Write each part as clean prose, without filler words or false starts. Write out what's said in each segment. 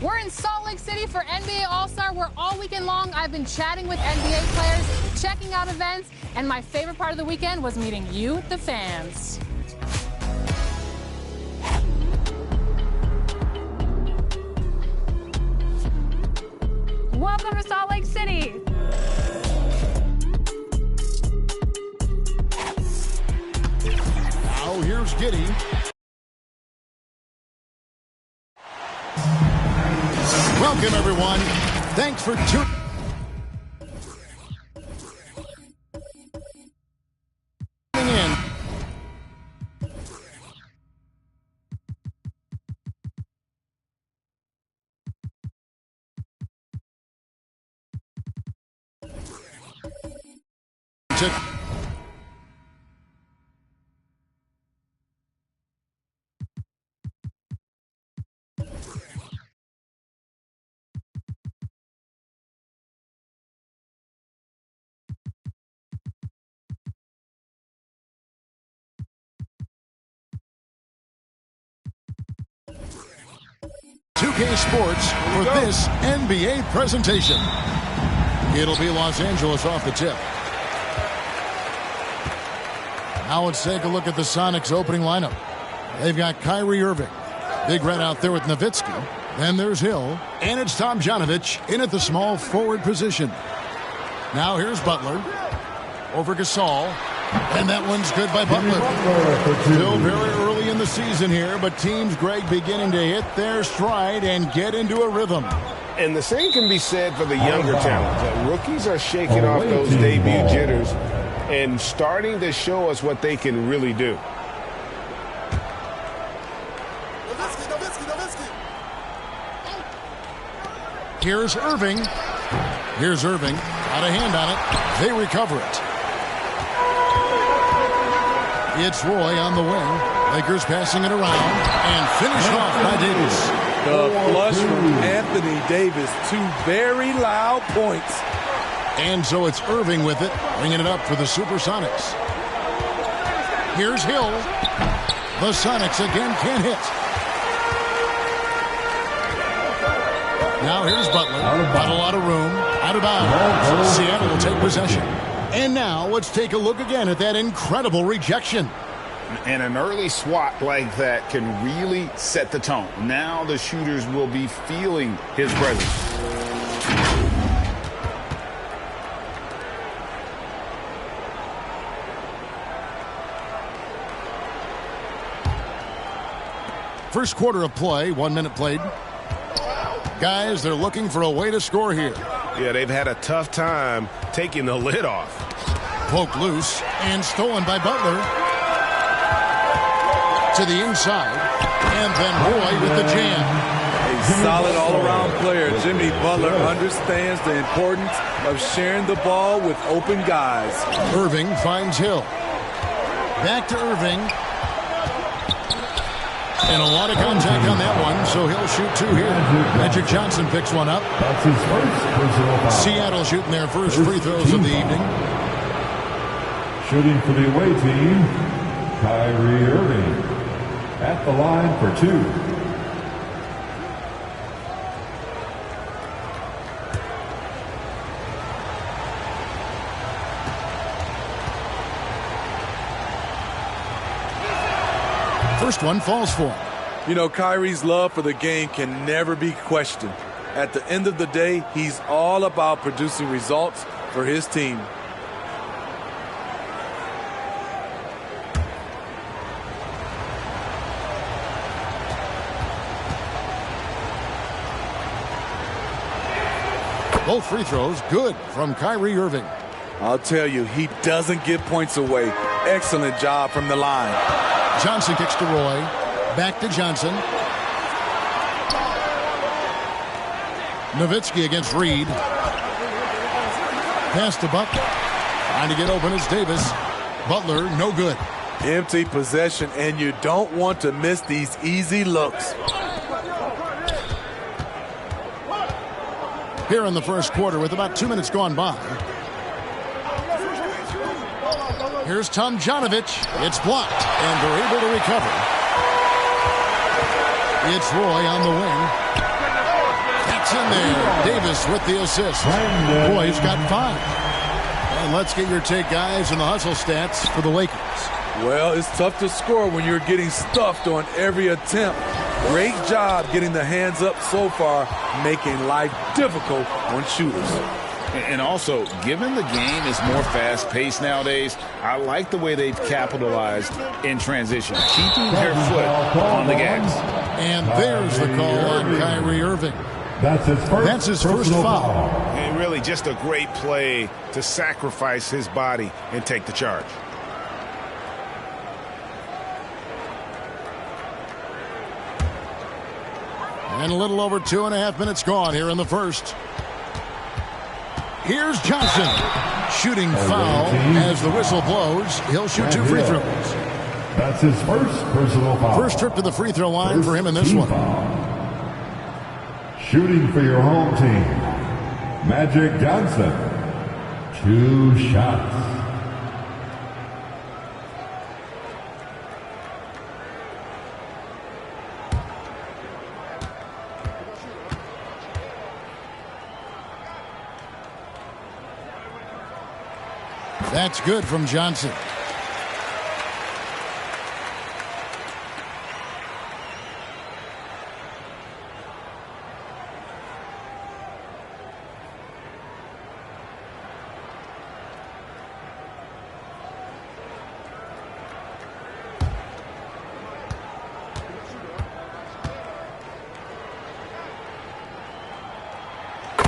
We're in Salt Lake City for NBA All-Star, where all weekend long I've been chatting with NBA players, checking out events, and my favorite part of the weekend was meeting you, the fans. Welcome to Salt Lake City. Now here's Giddey. Welcome, everyone. Thanks for tuning in. K Sports for this NBA presentation. It'll be Los Angeles off the tip. Now let's take a look at the Sonics opening lineup. They've got Kyrie Irving, Big Red out there with Nowitzki. Then there's Hill, and it's Tomjanovich in at the small forward position. Now here's Butler over Gasol, and that one's good by Butler. Still very early in the season here, but teams, Greg, beginning to hit their stride and get into a rhythm. And the same can be said for the younger talent. Rookies are shaking off those debut jitters and starting to show us what they can really do. Here's Irving. Here's Irving. Got a hand on it. They recover it. It's Roy on the wing. Lakers passing it around and finished off by Davis. The flush from Anthony Davis. Two very loud points. And so it's Irving with it, bringing it up for the Supersonics. Here's Hill. The Sonics again can't hit. Now here's Butler. Not a lot of room. Out of bounds. Seattle will take possession. And now let's take a look again at that incredible rejection. And an early swat like that can really set the tone. Now the shooters will be feeling his presence. First quarter of play, 1 minute played. Guys, they're looking for a way to score here. Yeah, they've had a tough time taking the lid off. Poked loose and stolen by Butler. To the inside. And then Roy with the jam. A solid all-around player. Jimmy Butler understands the importance of sharing the ball with open guys. Irving finds Hill. Back to Irving. And a lot of contact on that one, so he'll shoot two here. Magic Johnson picks one up. That's his first personal foul. Seattle shooting their first free throws of the evening. Shooting for the away team, Kyrie Irving. At the line for two. First one falls for him. You know, Kyrie's love for the game can never be questioned. At the end of the day, he's all about producing results for his team. Both free throws good from Kyrie Irving. I'll tell you, he doesn't give points away. Excellent job from the line. Johnson kicks to Roy. Back to Johnson. Nowitzki against Reed. Pass to Butler. Trying to get open is Davis. Butler, no good. Empty possession, and you don't want to miss these easy looks. Here in the first quarter with about 2 minutes gone by. Here's Tomjanovich. It's blocked, and they're able to recover. It's Roy on the wing. That's in there. Davis with the assist. Roy's got 5. And let's get your take, guys, on the hustle stats for the Lakers. Well, it's tough to score when you're getting stuffed on every attempt. Great job getting the hands up so far, making life difficult on shooters. And also, given the game is more fast-paced nowadays, I like the way they've capitalized in transition, keeping their foot on the gas. And there's the call on Kyrie Irving. That's his first foul. And really just a great play to sacrifice his body and take the charge. And a little over 2.5 minutes gone here in the first. Here's Johnson. Shooting foul as the whistle blows. He'll shoot 2 free throws. That's his first personal foul. First trip to the free throw line for him in this one. Foul. Shooting for your home team, Magic Johnson. 2 shots. That's good from Johnson.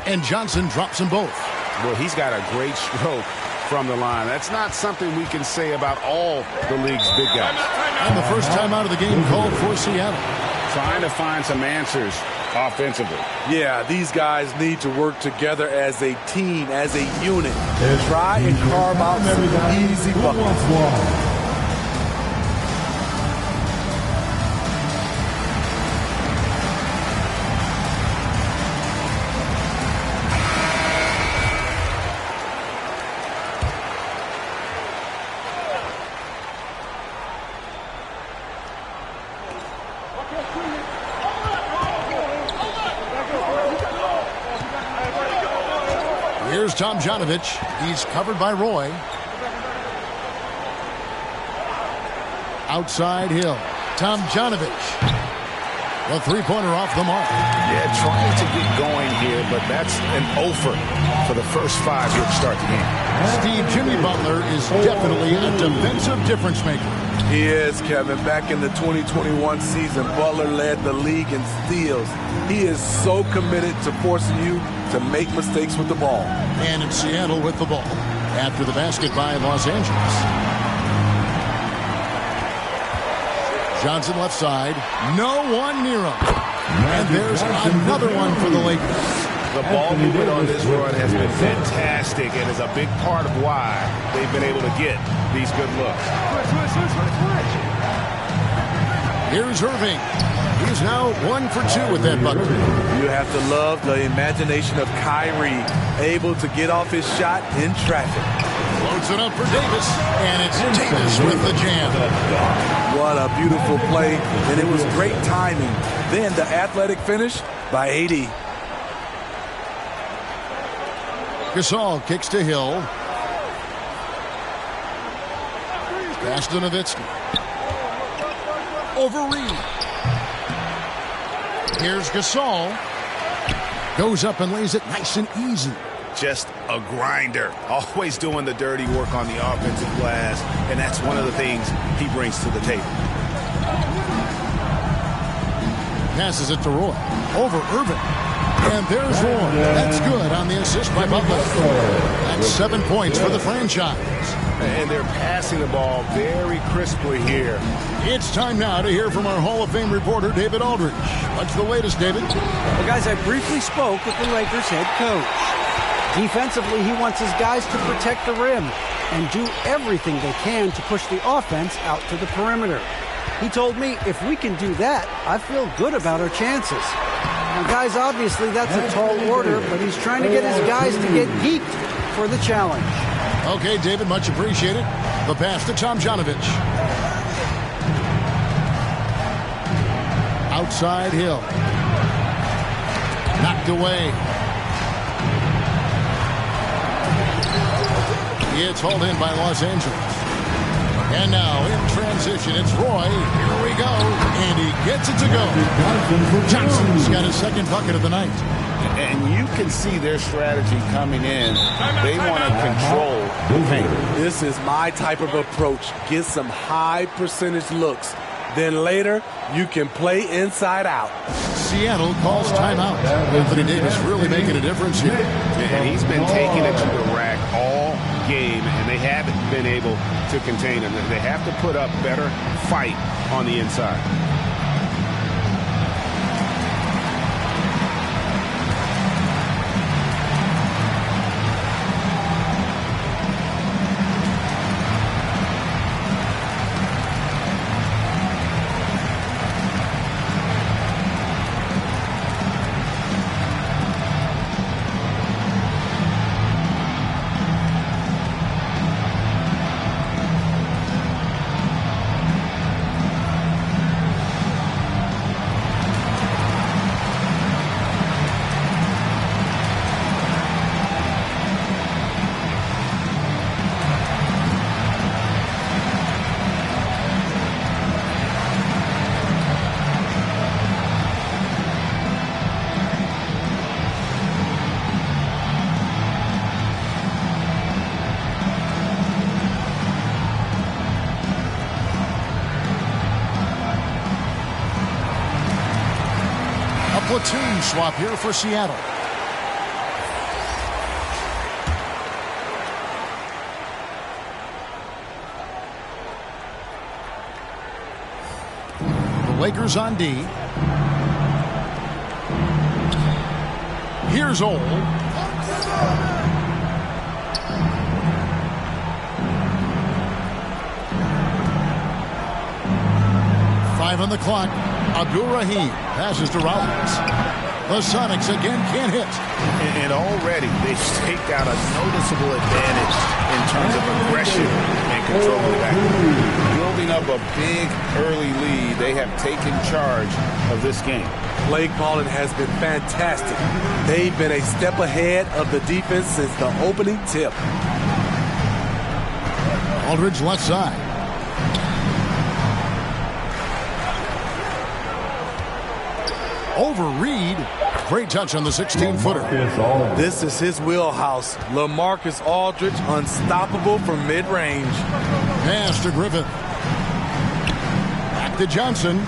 And Johnson drops them both. Well, he's got a great stroke from the line. That's not something we can say about all the league's big guys. And the first time out of the game called for Seattle. Trying to find some answers offensively. Yeah, these guys need to work together as a team, as a unit. Try and carve out some easy buckets. Here's Tomjanovich. He's covered by Roy. Outside Hill. Tomjanovich. The three-pointer off the mark. Yeah, trying to get going here, but that's an offer for the first 5 here to start the game. Steve, Jimmy Butler is definitely a defensive difference maker. He is, Kevin. Back in the 2021 season, Butler led the league in steals. He is so committed to forcing you to make mistakes with the ball. And it's Seattle with the ball after the basket by Los Angeles. Johnson left side. No one near him. And there's another one for the Lakers. The ball movement on this run has been fantastic and is a big part of why they've been able to get these good looks. Here's Irving. He's now 1 for 2 with that bucket. You have to love the imagination of Kyrie, able to get off his shot in traffic. Floats it up for Davis, and it's Davis with the jam. What a beautiful play, and it was great timing. Then the athletic finish by AD. Gasol kicks to Hill. Pass to Nowitzki. over Reed. Here's Gasol. Goes up and lays it nice and easy. Just a grinder. Always doing the dirty work on the offensive glass, and that's one of the things he brings to the table. Passes it to Roy. Over Irving. And there's Roy. That's good on the assist by Butler. That's 7 points for the franchise. And they're passing the ball very crisply here. It's time now to hear from our Hall of Fame reporter, David Aldridge. What's the latest, David? Well, guys, I briefly spoke with the Lakers head coach. Defensively, he wants his guys to protect the rim and do everything they can to push the offense out to the perimeter. He told me, if we can do that, I feel good about our chances. Now, guys, obviously that's a tall order, but he's trying to get his guys to get geeked for the challenge. Okay, David, much appreciated. The pass to Tomjanovich. Outside Hill. Knocked away. It's hauled in by Los Angeles. And now in transition, it's Roy. Here we go. And he gets it to go. Johnson's got his second bucket of the night. And you can see their strategy coming in. They want to control the paint. This is my type of approach. Get some high percentage looks. Then later, you can play inside out. Seattle calls timeout. Anthony Davis really making a difference here. And he's been taking it to the rack all game, and they haven't been able to contain him. They have to put up better fight on the inside. Platoon swap here for Seattle. The Lakers on D. Here's Ole. Five on the clock. Abdul-Rahim passes to Rollins. The Sonics again can't hit. And already they've staked out a noticeable advantage in terms of aggression and control of the back. Building up a big early lead, they have taken charge of this game. Play calling has been fantastic. They've been a step ahead of the defense since the opening tip. Aldridge left side. Over Reed. Great touch on the 16-footer. This is his wheelhouse. LaMarcus Aldridge, unstoppable from mid-range. Pass to Griffin. Back to Johnson.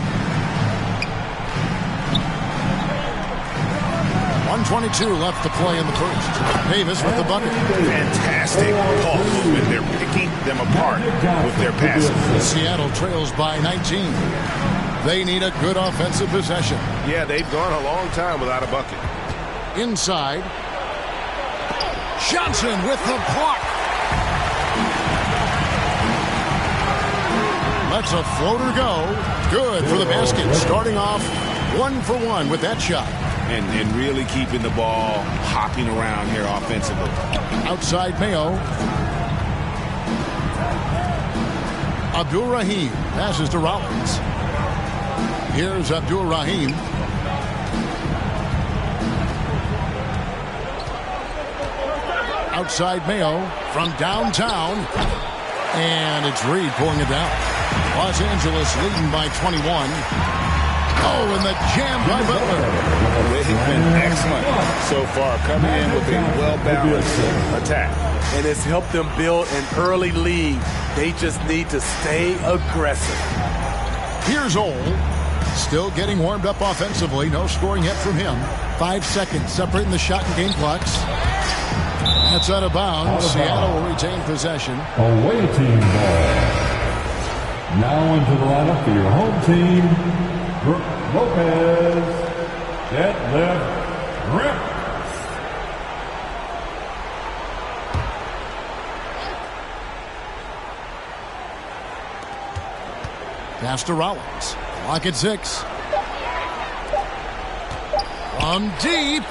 1:22 left to play in the first. Davis with the bucket. Fantastic ball movement. They're picking them apart with their passing. Seattle trails by 19. They need a good offensive possession. Yeah, they've gone a long time without a bucket. Inside. Johnson with the block. Lets a floater go. Good for the basket. Starting off 1 for 1 with that shot. And really keeping the ball hopping around here offensively. Outside Mayo. Abdul-Rahim passes to Rollins. Here's Abdul-Rahim. Outside Mayo from downtown. And it's Reed pulling it down. Los Angeles leading by 21. Oh, and the jam by Butler. They've been excellent so far, coming in with a well-balanced attack. And it's helped them build an early lead. They just need to stay aggressive. Here's Ole. Still getting warmed up offensively. No scoring yet from him. 5 seconds separating the shot and game clocks. That's out of bounds. Seattle will retain possession. Away team ball. Now into the lineup for your home team, Brook Lopez. Deadlift Rip. Pass to Rollins. Clock at 6. From deep.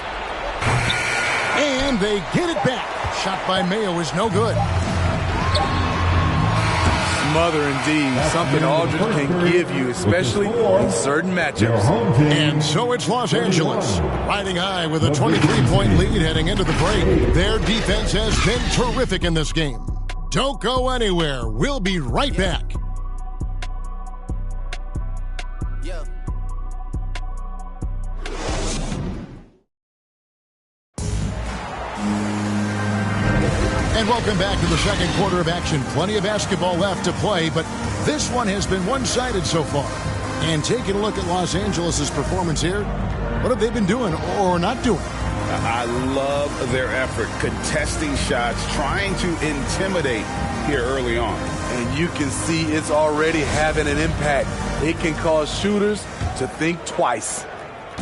And they get it back. Shot by Mayo is no good. Smother indeed. Something Aldridge can give you, especially in certain matchups. And so it's Los Angeles riding high with a 23-point lead heading into the break. Their defense has been terrific in this game. Don't go anywhere. We'll be right back. And welcome back to the second quarter of action. Plenty of basketball left to play, but this one has been one-sided so far. And taking a look at Los Angeles' performance here, what have they been doing or not doing? I love their effort, contesting shots, trying to intimidate here early on. And you can see it's already having an impact. It can cause shooters to think twice.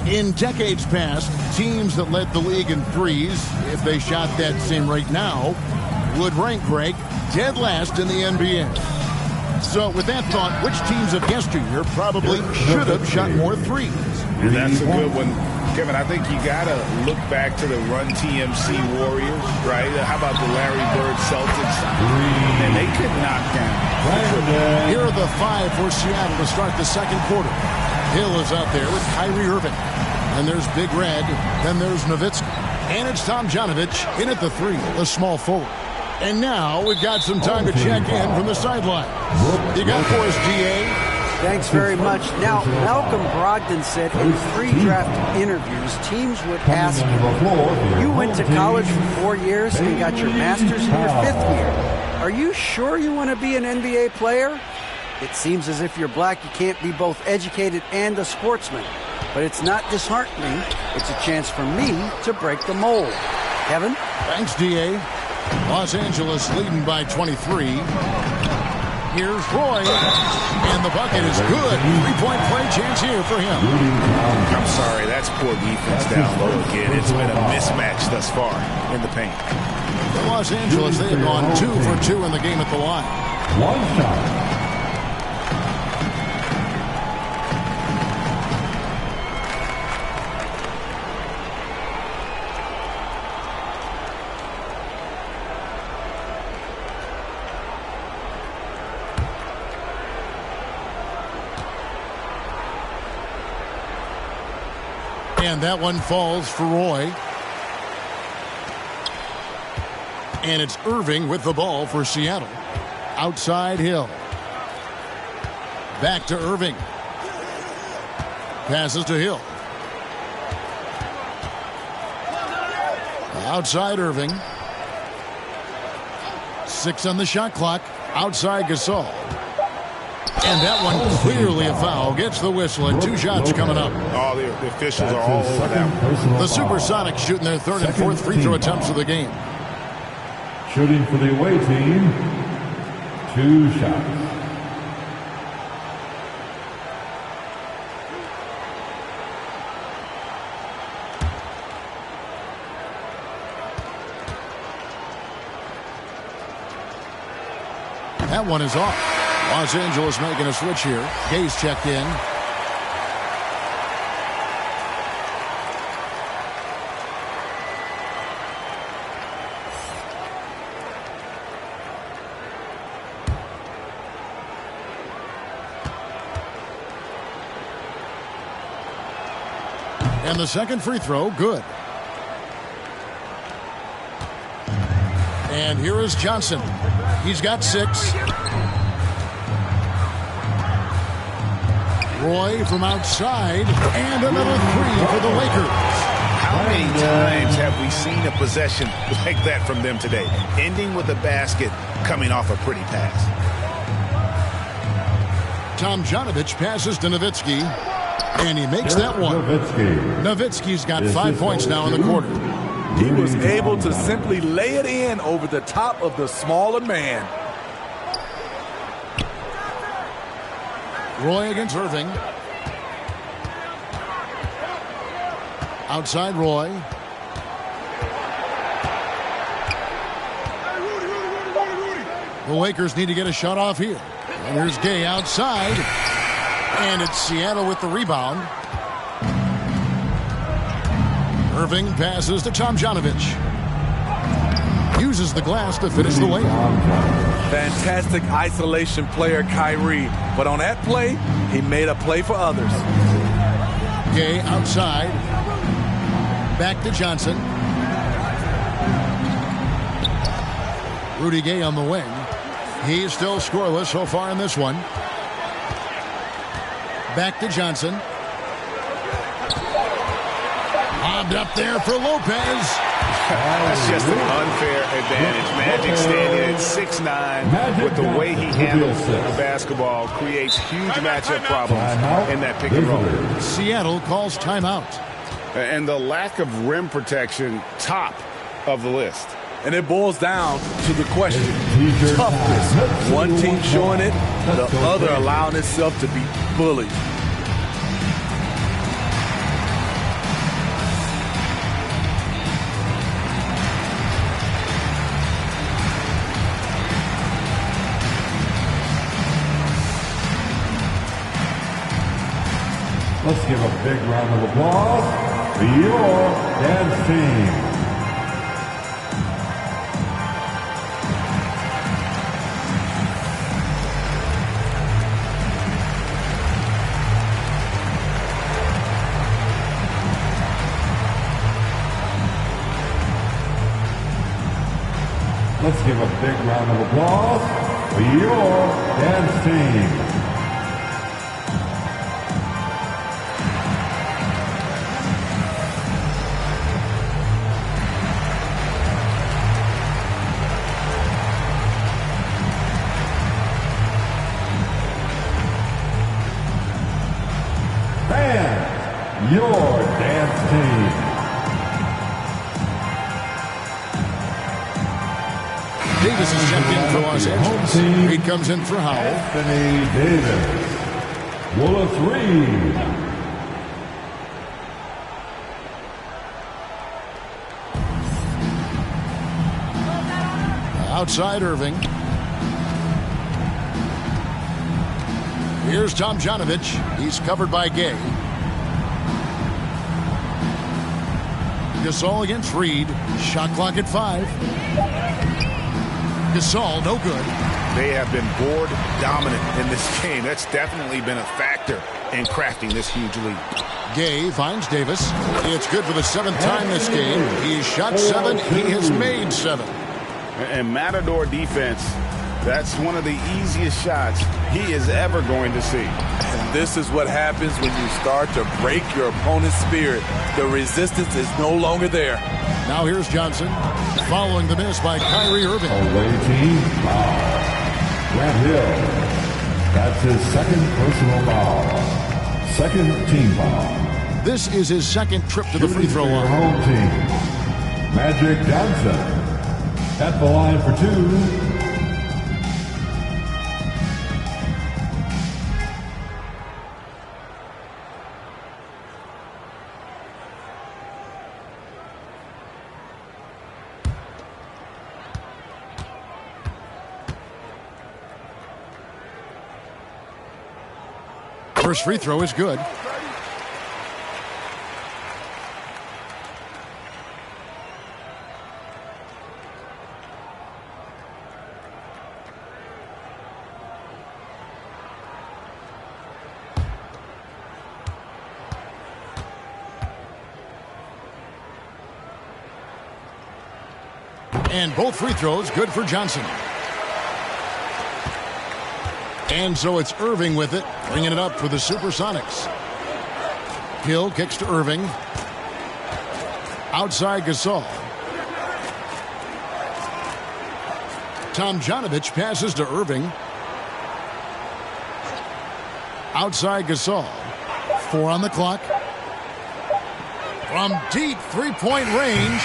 In decades past, teams that led the league in threes, if they shot that same rate now, would rank, Greg, dead last in the NBA. So with that thought, which teams of yesteryear probably should have shot more threes? That's a good one. Kevin, I think you got to look back to the Run TMC Warriors, right? How about the Larry Bird Celtics? And they could knock down. Here are the 5 for Seattle to start the second quarter. Hill is out there with Kyrie Irving. And there's Big Red. Then there's Nowitzki. And it's Tomjanovich in at the 3, the small forward. And now we've got some time to check in from the sideline. You got for us, GA? Thanks very much. Now, Malcolm Brogdon said in pre-draft interviews, teams would ask him, you went to college for 4 years and got your master's in your 5th year. Are you sure you want to be an NBA player? It seems as if you're black, you can't be both educated and a sportsman. But it's not disheartening. It's a chance for me to break the mold. Kevin? Thanks, DA. Los Angeles leading by 23. Here's Roy. And the bucket is good. 3-point play chance here for him. I'm sorry, that's poor defense down low again. It's been a mismatch thus far in the paint. Los Angeles, they have gone 2 for 2 in the game at the line. One shot. And that one falls for Roy. And it's Irving with the ball for Seattle. Outside Hill. Back to Irving. Passes to Hill. Outside Irving. 6 on the shot clock. Outside Gasol. And that one clearly a foul. Gets the whistle and 2 shots coming up. Oh, the officials are all over that one. The Supersonics shooting their 3rd and 4th free throw attempts of the game. Shooting for the away team, 2 shots. That one is off. Los Angeles making a switch here. Gay's checked in. And the second free throw, good. And here is Johnson. He's got 6. Roy from outside, and another three for the Lakers. How many times have we seen a possession like that from them today? Ending with a basket, coming off a pretty pass. Tomjanovich passes to Nowitzki, and he makes that one. Nowitzki's got 5 points now in the quarter. He was able to simply lay it in over the top of the smaller man. Roy against Irving. Outside Roy. The Lakers need to get a shot off here. And here's Gay outside. And it's Seattle with the rebound. Irving passes to Tomjanovich. Uses the glass to finish the layup. Fantastic isolation player, Kyrie. But on that play, he made a play for others. Gay outside. Back to Johnson. Rudy Gay on the wing. He's still scoreless so far in this one. Back to Johnson. Lobbed up there for Lopez. That's just an unfair advantage. Magic standing at 6'9", with the way he handles the basketball, creates huge matchup problems in that pick and roll. Seattle calls timeout. And the lack of rim protection, top of the list. And it boils down to the question, toughness. One team showing it, the other allowing itself to be bullied. Let's give a big round of applause to your dance team. Let's give a big round of applause to your dance team. Your dance team. Davis is checked in for Los Angeles. Reed comes in for Howell. Anthony Davis. Willis Reed. Outside Irving. Here's Tomjanovich. He's covered by Gay. Gasol against Reed. Shot clock at 5. Gasol, no good. They have been board dominant in this game. That's definitely been a factor in crafting this huge lead. Gay finds Davis. It's good for the 7th time this game. He's shot 7. He has made 7. And Matador defense, that's one of the easiest shots he is ever going to see. And this is what happens when you start to break your opponent's spirit. The resistance is no longer there. Now here's Johnson, following the miss by Kyrie Irving. Away team foul. Grant Hill. That's his second personal foul. Second team foul. This is his second trip to the free throw line. Home team. Magic Johnson. At the line for 2. First free throw is good. And both free throws good for Johnson. And so it's Irving with it, bringing it up for the Supersonics. Hill kicks to Irving. Outside Gasol. Tomjanovich passes to Irving. Outside Gasol. 4 on the clock. From deep three-point range,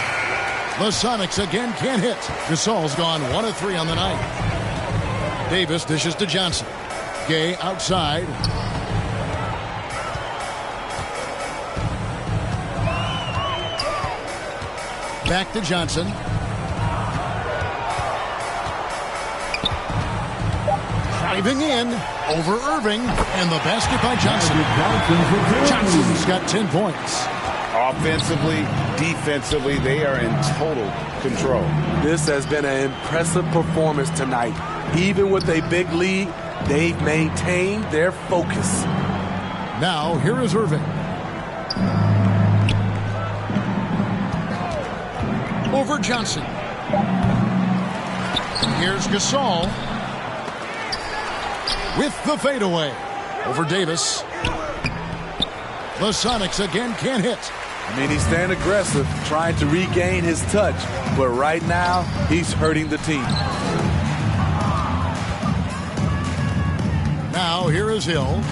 the Sonics again can't hit. Gasol's gone 1 of 3 on the night. Davis dishes to Johnson. Gay outside. Back to Johnson. Driving in over Irving, and the basket by Johnson. Johnson's got 10 points. Offensively, defensively, they are in total control. This has been an impressive performance tonight. Even with a big lead, they've maintained their focus. Now, here is Irving. Over Johnson. Here's Gasol. With the fadeaway. Over Davis. The Sonics again can't hit. I mean, he's staying aggressive, trying to regain his touch. But right now, he's hurting the team. Now, here is Hill.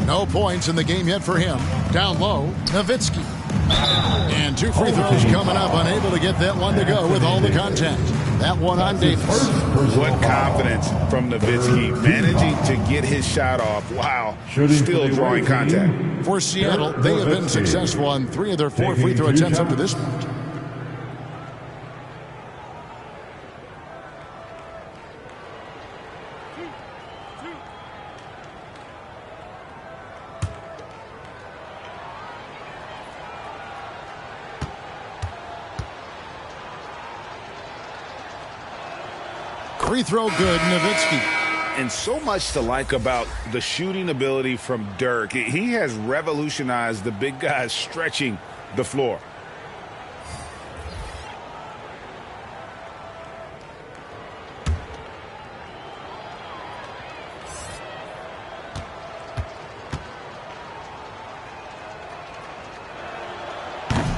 No points in the game yet for him. Down low, Nowitzki. And 2 free throws coming up, unable to get that one to go with all the contact. That one on Davis. What confidence from Nowitzki, managing to get his shot off. Wow, still drawing contact. For Seattle, they have been successful on 3 of their 4 free throw attempts up to this point. Free throw good, Nowitzki. And so much to like about the shooting ability from Dirk. He has revolutionized the big guys stretching the floor.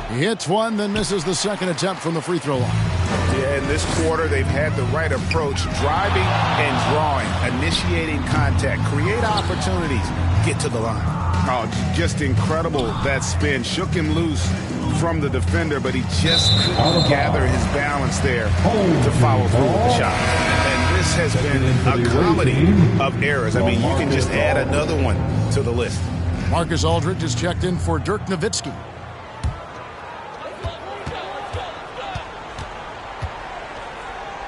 He hits one, then misses the second attempt from the free throw line. Yeah, in this quarter, they've had the right approach, driving and drawing, initiating contact, create opportunities, get to the line. Oh, just incredible that spin. Shook him loose from the defender, but he just couldn't gather his balance there to follow through with the shot. And this has been a comedy of errors. I mean, you can just add another one to the list. Marcus Aldridge is checked in for Dirk Nowitzki.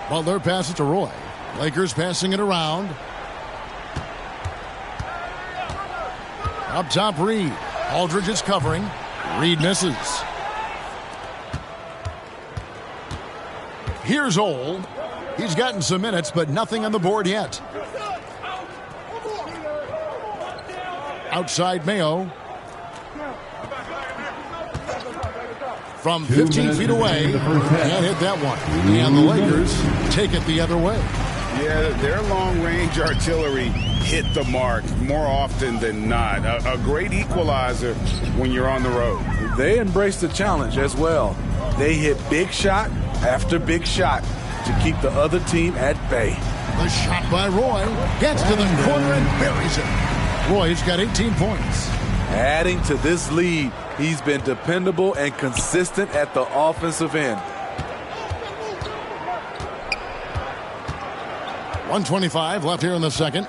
Butler passes to Roy. Lakers passing it around. Up top, Reed. Aldridge is covering. Reed misses. Here's Old. He's gotten some minutes, but nothing on the board yet. Outside Mayo. From 15 feet away, can't hit that one. And the Lakers take it the other way. Yeah, their long-range artillery hit the mark more often than not. A great equalizer when you're on the road. They embrace the challenge as well. They hit big shot after big shot to keep the other team at bay. The shot by Roy gets to the corner and buries it. Roy's got 18 points. Adding to this lead, he's been dependable and consistent at the offensive end. 1:25 left here in the second.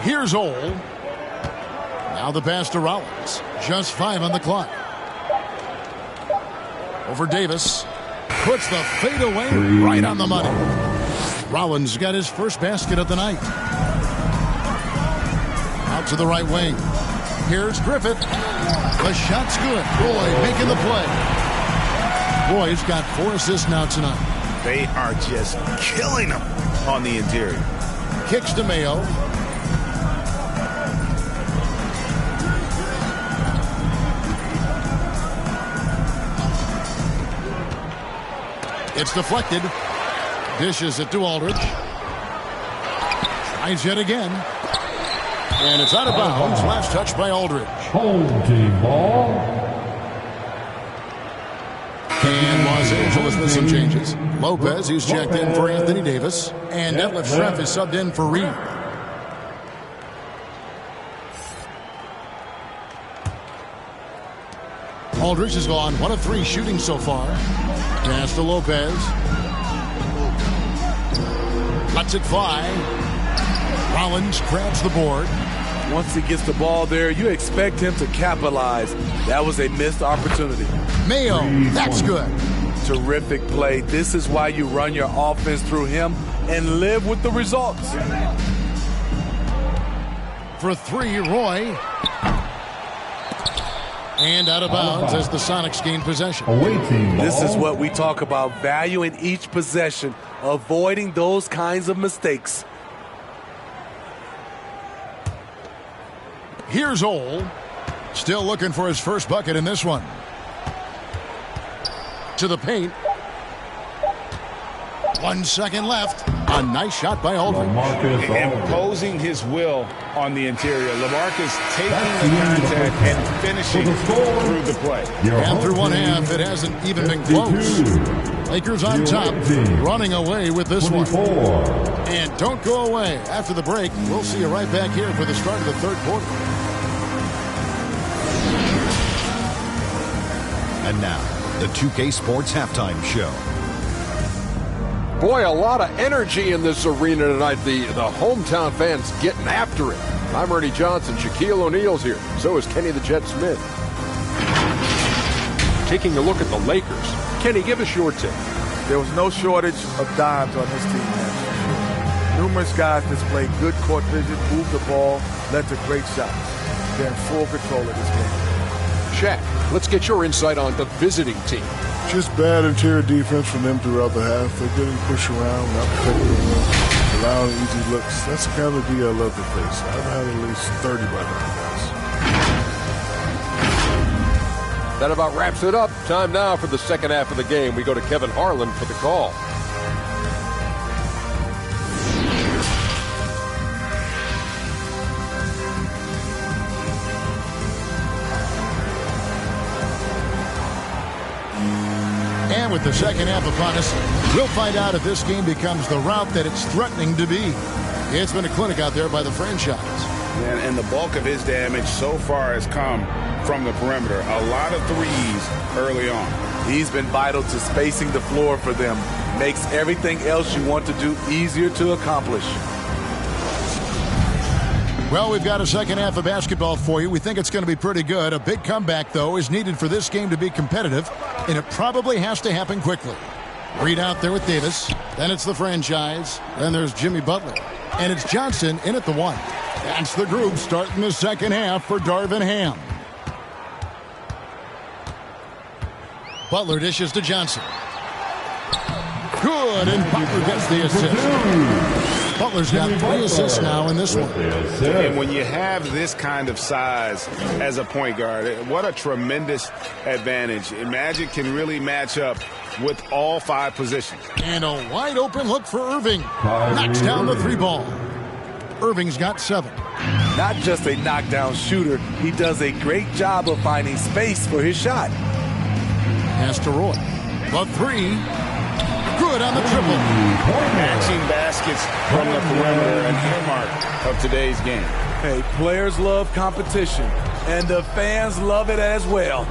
Here's Old. Now the pass to Rollins. Just 5 on the clock. Over Davis. Puts the fadeaway right on the money. Rollins got his first basket of the night. Out to the right wing. Here's Griffith. The shot's good. Roy making the play. Roy's got 4 assists now tonight. They are just killing them on the interior. Kicks to Mayo. It's deflected. Dishes it to Aldridge. Tries yet again. And it's out of bounds. Last touch by Aldridge. Home team ball. And Los Angeles with some changes. Lopez, he's checked in for Anthony Davis. And Detlef Schrempf is subbed in for Reed. Aldridge has gone 1 of 3 shooting so far. Pass to Lopez. Lets it fly. Rollins grabs the board. Once he gets the ball there, you expect him to capitalize. That was a missed opportunity. Mayo, that's good. Terrific play. This is why you run your offense through him and live with the results. For 3, Roy. And out of bounds as the Sonics gain possession. This is what we talk about, value in each possession, avoiding those kinds of mistakes. Here's Ole. Still looking for his first bucket in this one. To the paint. 1 second left. A nice shot by Aldridge. Imposing his will on the interior. LaMarcus taking the contact and finishing through the play. And through one half, it hasn't even been close. Lakers on top, running away with this one. And don't go away. After the break, we'll see you right back here for the start of the third quarter. And now, the 2K Sports Halftime Show. Boy, a lot of energy in this arena tonight. The hometown fans getting after it. I'm Ernie Johnson. Shaquille O'Neal's here. So is Kenny the Jet Smith. Taking a look at the Lakers. Kenny, give us your take. There was no shortage of dimes on this team, man. Numerous guys displayed good court vision, moved the ball, led to great shots. They're in full control of this game. Shaq, let's get your insight on the visiting team. Just bad interior defense from them throughout the half. They're getting pushed around, not protecting them, allowing easy looks. That's the kind of D I love to face. I've had at least 30 by now, guys. That about wraps it up. Time now for the second half of the game. We go to Kevin Harlan for the call. And with the second half upon us, we'll find out if this game becomes the route that it's threatening to be. It's been a clinic out there by the franchise. And the bulk of his damage so far has come from the perimeter. A lot of threes early on. He's been vital to spacing the floor for them. Makes everything else you want to do easier to accomplish. Well, we've got a second half of basketball for you. We think it's going to be pretty good. A big comeback, though, is needed for this game to be competitive, and it probably has to happen quickly. Reed out there with Davis. Then it's the franchise. Then there's Jimmy Butler. And it's Johnson in at the 1. That's the group starting the second half for Darvin Ham. Butler dishes to Johnson. Good, and Butler gets the assist. Butler's got 3 assists now in this one. And when you have this kind of size as a point guard, what a tremendous advantage. Magic can really match up with all 5 positions. And a wide open look for Irving. Knocks down the 3 ball. Irving's got 7. Not just a knockdown shooter, he does a great job of finding space for his shot. Pass to Roy. The 3. Good on the triple. Matching baskets from the perimeter, an earmark of today's game. Hey, players love competition, and the fans love it as well.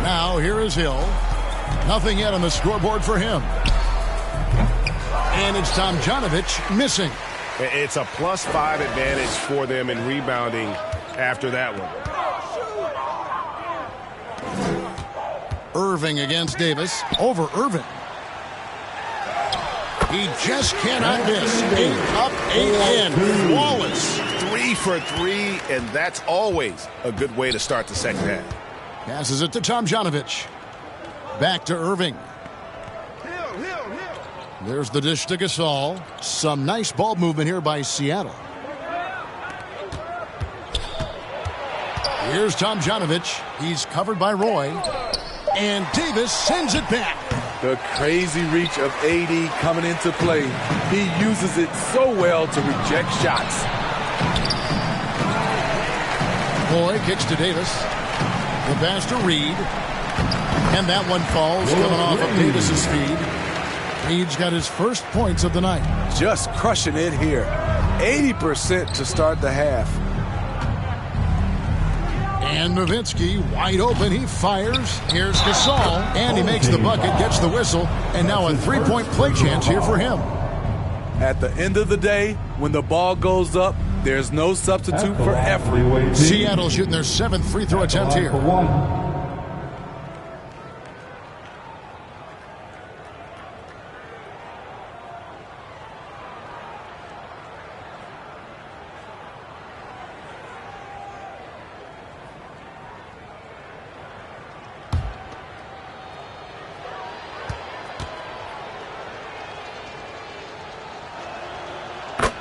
Now here is Hill. Nothing yet on the scoreboard for him. And it's Tomjanovich missing. It's a +5 advantage for them in rebounding after that one. Irving against Davis. Over Irving. He just cannot miss. 8 up, 8 in. Flawless. 3 for 3, and that's always a good way to start the second half. Passes it to Tomjanovich. Back to Irving. There's the dish to Gasol. Some nice ball movement here by Seattle. Here's Tomjanovich. He's covered by Roy. And Davis sends it back. The crazy reach of AD coming into play. He uses it so well to reject shots. Boy kicks to Davis. The pass to Reed. And that one falls, coming off of Davis's speed. Reed's got his first points of the night. Just crushing it here. 80% to start the half. And Nowitzki wide open. He fires. Here's Gasol. And he makes the bucket, gets the whistle. And now a three-point play chance here for him. At the end of the day, when the ball goes up, there's no substitute for effort. Seattle shooting their 7th free throw attempt here.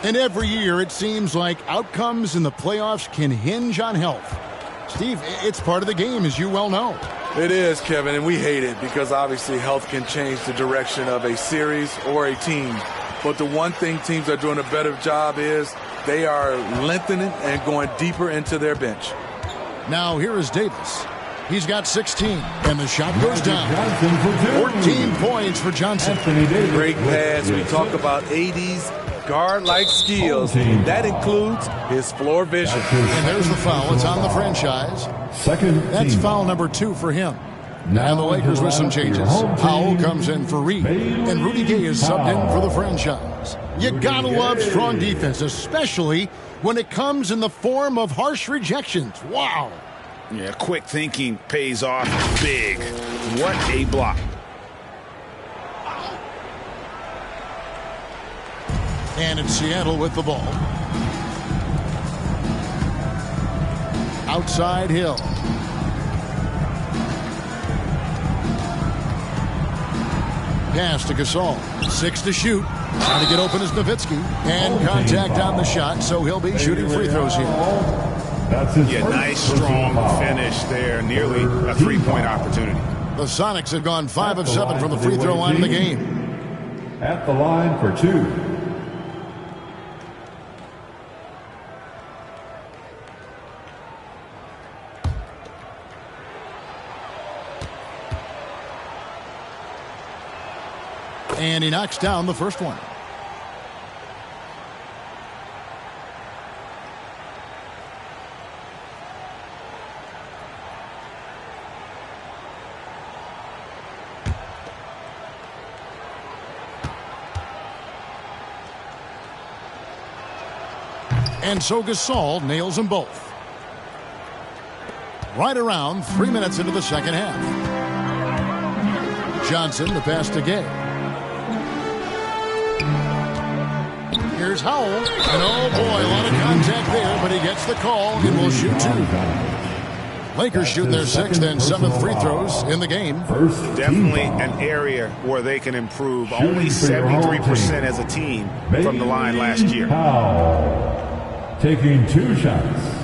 And every year it seems like outcomes in the playoffs can hinge on health. Steve, it's part of the game, as you well know. It is, Kevin, and we hate it because obviously health can change the direction of a series or a team. But the one thing teams are doing a better job is they are lengthening and going deeper into their bench. Now here is Davis. He's got 16, and the shot goes down. 14 points for Johnson. Great pass. We talk about AD's guard-like skills. That includes his floor vision. And there's the foul. It's on the franchise. That's foul number 2 for him. And the Lakers with some changes. Powell comes in for Reed. And Rudy Gay is subbed in for the franchise. You gotta love strong defense, especially when it comes in the form of harsh rejections. Wow. Yeah, quick thinking pays off big. What a block. And it's Seattle with the ball. Outside Hill. Pass to Gasol. 6 to shoot. Trying to get open is Nowitzki. And contact on the shot, so he'll be shooting free throws here. Yeah, nice, strong finish there. Nearly a three-point opportunity. The Sonics have gone 5 of 7 from the free throw line in the game. At the line for 2. And he knocks down the first one. And so Gasol nails them both. Right around 3 minutes into the second half. Johnson, the pass to Gay. Here's Howell. And oh boy, a lot of contact there, but he gets the call and will shoot 2. Lakers shooting their 6th and 7th free throws in the game. Definitely an area where they can improve. Only 73% as a team from the line last year. Taking 2 shots.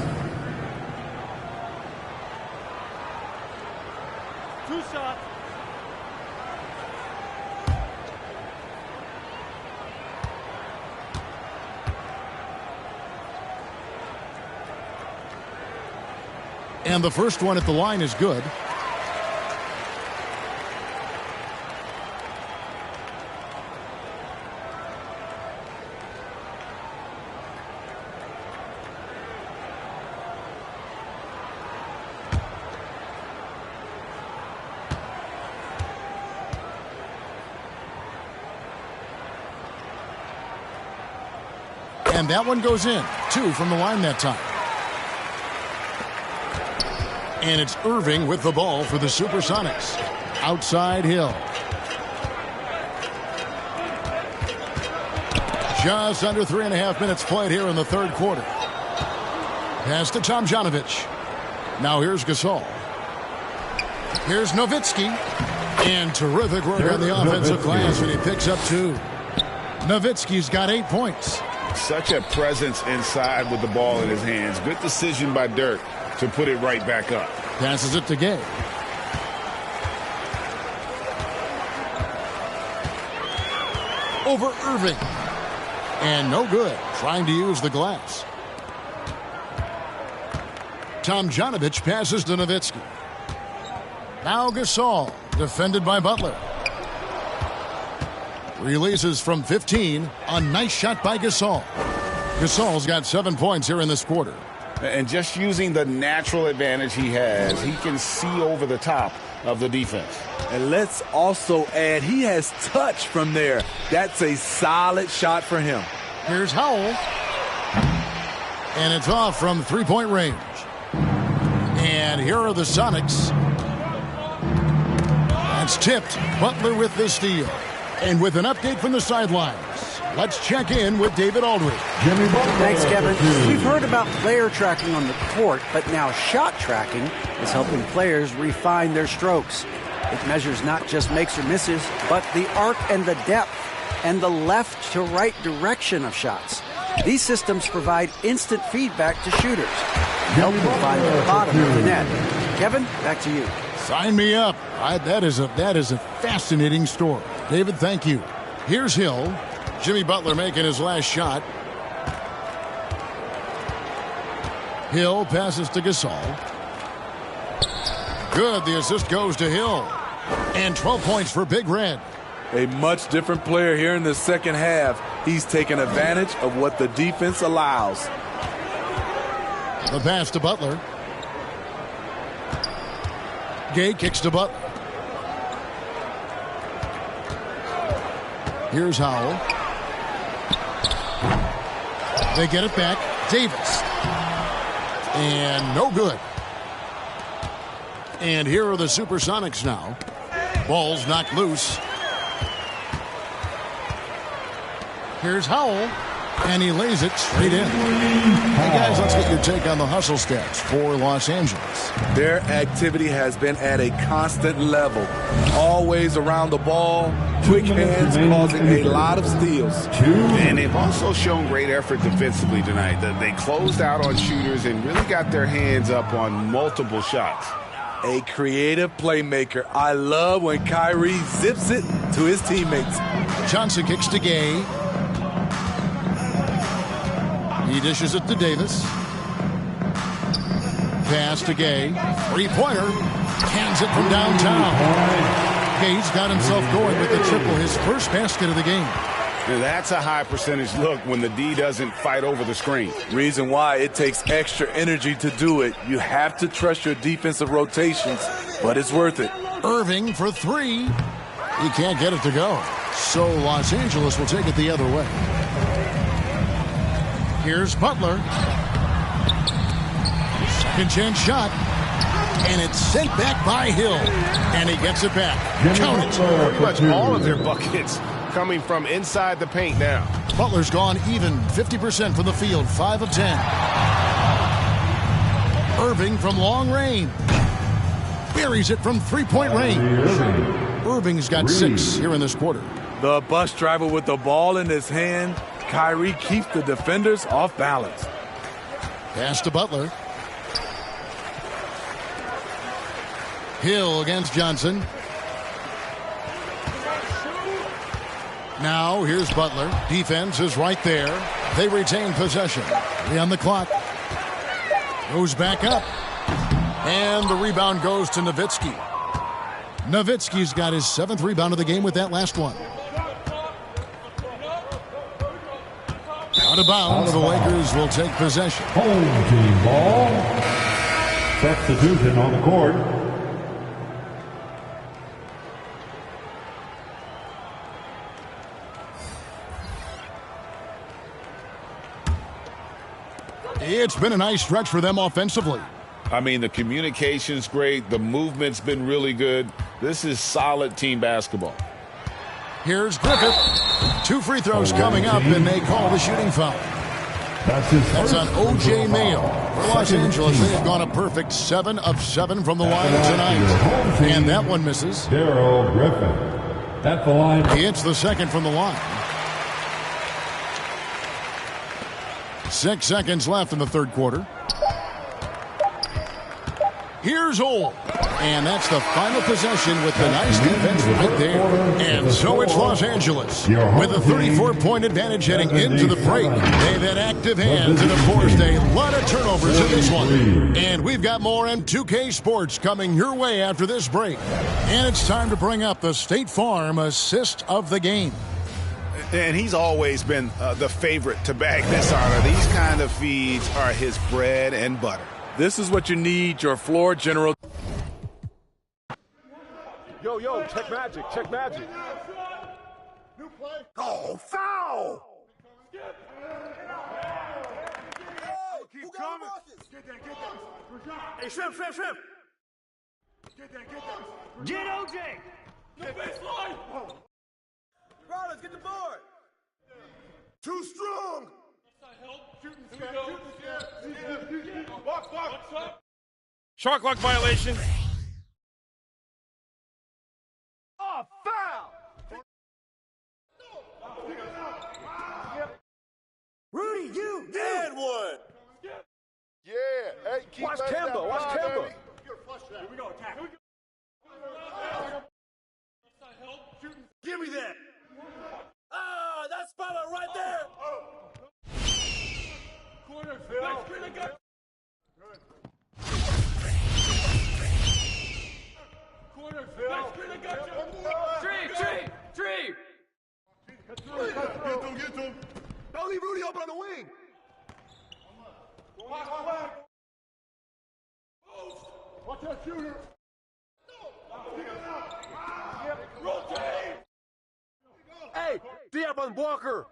And the first one at the line is good. And that one goes in. 2 from the line that time. And it's Irving with the ball for the Supersonics. Outside Hill. Just under 3.5 minutes played here in the third quarter. Pass to Tomjanovich. Now here's Gasol. Here's Nowitzki. And terrific work on the offensive glass, and he picks up 2. Nowitzki's got 8 points. Such a presence inside with the ball in his hands. Good decision by Dirk to put it right back up. Passes it to Gay. over Irving. And no good, trying to use the glass. Tomjanovich passes to Nowitzki. Now Gasol, defended by Butler. Releases from 15. A nice shot by Gasol. Gasol's got 7 points here in this quarter. And just using the natural advantage he has, he can see over the top of the defense. And let's also add, he has touch from there. That's a solid shot for him. Here's Howell. And it's off from three-point range. And here are the Sonics. That's tipped. Butler with the steal. And with an update from the sidelines, let's check in with David Aldridge. Thanks, Kevin. We've heard about player tracking on the court, but now shot tracking is helping players refine their strokes. It measures not just makes or misses, but the arc and the depth and the left to right direction of shots. These systems provide instant feedback to shooters, help them find the bottom of the net. Kevin, back to you. Sign me up. That is a fascinating story. David, thank you. Here's Hill. Jimmy Butler making his last shot. Hill passes to Gasol. Good. The assist goes to Hill. And 12 points for Big Red. A much different player here in the second half. He's taken advantage of what the defense allows. The pass to Butler. Gay kicks to Butler. Here's Howell. They get it back. Davis. And no good. And here are the Supersonics now. Ball's knocked loose. Here's Howell. And he lays it straight in. Hey, guys, let's get your take on the hustle stats for Los Angeles. Their activity has been at a constant level. Always around the ball. Quick hands causing a lot of steals. And they've also shown great effort defensively tonight. They closed out on shooters and really got their hands up on multiple shots. A creative playmaker. I love when Kyrie zips it to his teammates. Johnson kicks to Gay. He dishes it to Davis. Pass to Gay. Three-pointer. Cans it from downtown. Gay's got himself going with the triple, his first basket of the game. Now that's a high percentage look when the D doesn't fight over the screen. Reason why it takes extra energy to do it. You have to trust your defensive rotations, but it's worth it. Irving for three. He can't get it to go. So Los Angeles will take it the other way. Here's Butler. Second chance shot. And it's sent back by Hill. And he gets it back. Count it. Pretty much all of their buckets coming from inside the paint now. Butler's gone even 50% from the field, 5 of 10. Irving from long range. Buries it from three-point range. Irving's got 6 here in this quarter. The bus driver with the ball in his hand. Kyrie keeps the defenders off balance. Pass to Butler. Hill against Johnson. Now here's Butler. Defense is right there. They retain possession. 3 on the clock. Goes back up. And the rebound goes to Nowitzki. Nowitzki's got his 7th rebound of the game with that last one. Out of bounds, the Lakers will take possession. Home team ball. Substitution on the court. It's been a nice stretch for them offensively. I mean, the communication's great. The movement's been really good. This is solid team basketball. Here's Griffith. 2 free throws coming up, and they call the shooting foul. That's on O.J. Mayo. For Los Angeles, they have gone a perfect 7 of 7 from the line tonight. And that one misses. Darrell Griffith. At the line. He hits the second from the line. 6 seconds left in the third quarter. Here's Ole. And that's the final possession with the nice defense right there. And so it's Los Angeles with a 34-point advantage heading into the break. They've had active hands and have forced a lot of turnovers in this one. And we've got more M2K Sports coming your way after this break. And it's time to bring up the State Farm assist of the game. And he's always been the favorite to bag this honor. These kind of feeds are his bread and butter. This is what you need your floor general. Yo, check magic, check magic. New play. Oh, foul! Keep coming. Get that. Hey, Shrimp. Get that. Get OJ! No baseline. Rollins, get the board. Too strong! Box. Shark lock violation. Oh, foul! Rudy, you! And one. Yeah, hey, keep watch Kemba, watch Kemba. Here we go, attack. Give me that. Ah, that spot right there. Corner, Phil. Corner, Phil. Tree. Get them. Don't leave Rudy open on the wing. Watch that shooter. Rotate. Hey, D-up on Walker.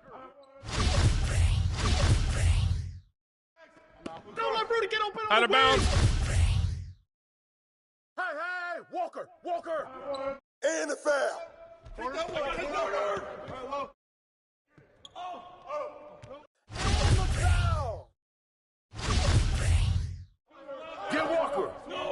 Don't let Rudy get open. Out of bounds. Hey, Walker. And the foul. Take that one. And the foul. Get Walker. No.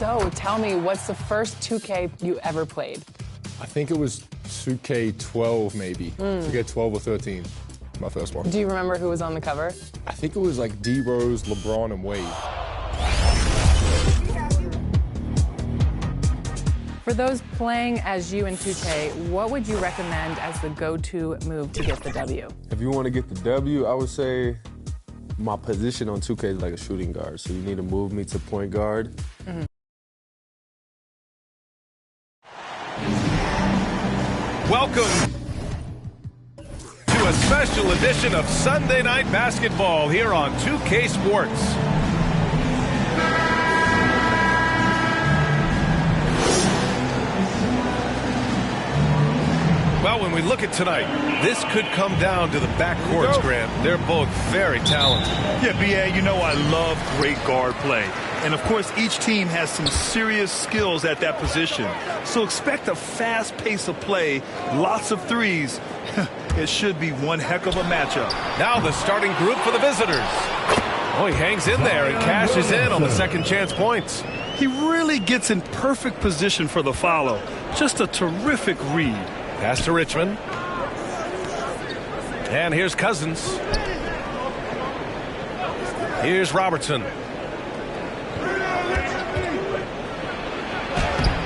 So tell me, what's the first 2K you ever played? I think it was 2K12 maybe. 2K12 or 13. My first one. Do you remember who was on the cover? I think it was like D Rose, LeBron, and Wade. For those playing as you in 2K, what would you recommend as the go-to move to get the W? If you want to get the W, I would say my position on 2K is like a shooting guard, so you need to move me to point guard. Welcome to a special edition of Sunday Night Basketball here on 2K Sports. Well, when we look at tonight, this could come down to the backcourts, Grant. They're both very talented. Yeah, B.A., you know I love great guard play. And, of course, each team has some serious skills at that position. So expect a fast pace of play, lots of threes. It should be one heck of a matchup. Now the starting group for the visitors. Oh, he hangs in there and cashes in on the second chance points. He really gets in perfect position for the follow. Just a terrific read. Pass to Richmond. And here's Cousins. Here's Robertson.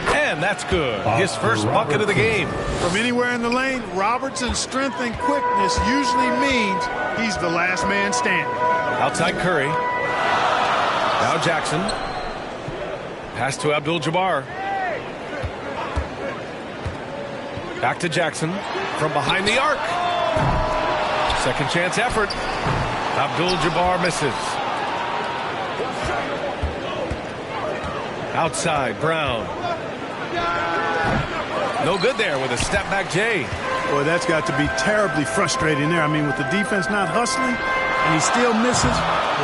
And that's good. His first bucket of the game. From anywhere in the lane, Robertson's strength and quickness usually means he's the last man standing. Outside Curry. Now Jackson. Pass to Abdul-Jabbar. Back to Jackson from behind the arc. Second chance effort. Abdul-Jabbar misses. Outside, Brown. No good there with a step back Jay. Boy, that's got to be terribly frustrating there. I mean, with the defense not hustling and he still misses,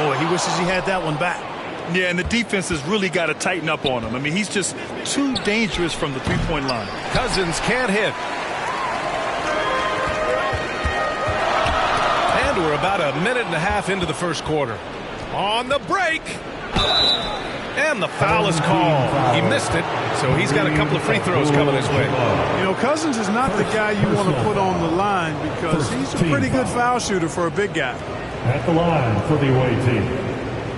boy, he wishes he had that one back. Yeah, and the defense has really got to tighten up on him. I mean, he's just too dangerous from the three-point line. Cousins can't hit. And we're about a minute and a half into the first quarter. On the break. And the foul is called. He missed it, so he's got a couple of free throws coming his way. You know, Cousins is not the guy you want to put on the line because he's a pretty good foul shooter for a big guy. At the line for the away team,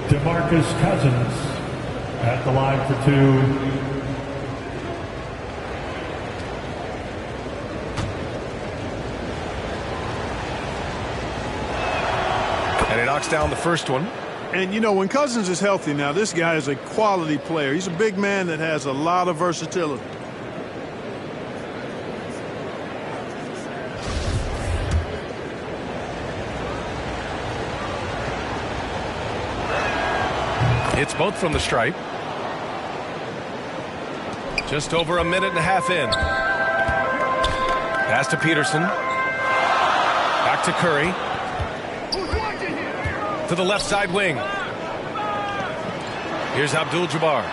DeMarcus Cousins at the line for two. And he knocks down the first one. And, you know, when Cousins is healthy now, this guy is a quality player. He's a big man that has a lot of versatility. It's both from the stripe. Just over a minute and a half in. Pass to Peterson. Back to Curry. To the left side wing. Here's Abdul-Jabbar.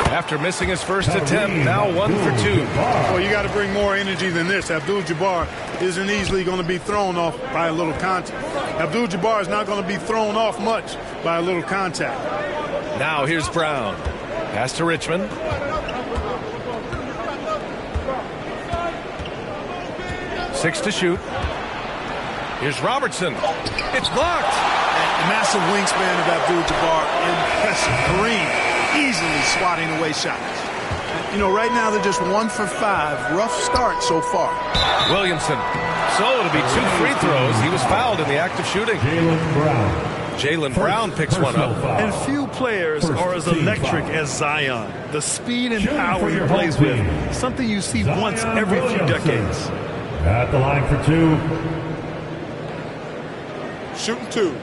After missing his first attempt, now 1 for 2. Well, you got to bring more energy than this. Abdul-Jabbar isn't easily going to be thrown off by a little contact. Abdul-Jabbar is not going to be thrown off much by a little contact. Now here's Brown. Pass to Richmond. Six to shoot. Here's Robertson. It's blocked. Massive wingspan of Abdul-Jabbar. Impressive. Kareem easily swatting away shots. You know, right now they're just 1 for 5. Rough start so far. Williamson. So it'll be 2 free throws. He was fouled in the act of shooting. Jaylen Brown picks one up. And few players are as electric as Zion. The speed and power he plays with. Something you see once every few decades. At the line for 2. Shooting 2.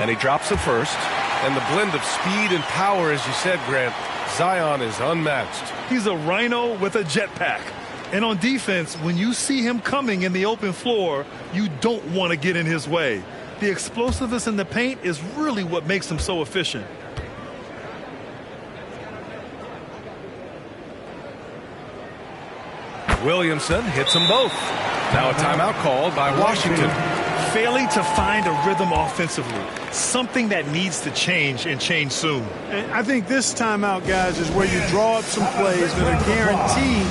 And he drops the first. And the blend of speed and power, as you said, Grant, Zion is unmatched. He's a rhino with a jetpack. And on defense, when you see him coming in the open floor, you don't want to get in his way. The explosiveness in the paint is really what makes him so efficient. Williamson hits them both. Now a timeout called by Washington. Failing to find a rhythm offensively, something that needs to change and change soon. And I think this timeout, guys, is where you draw up some plays that are guaranteed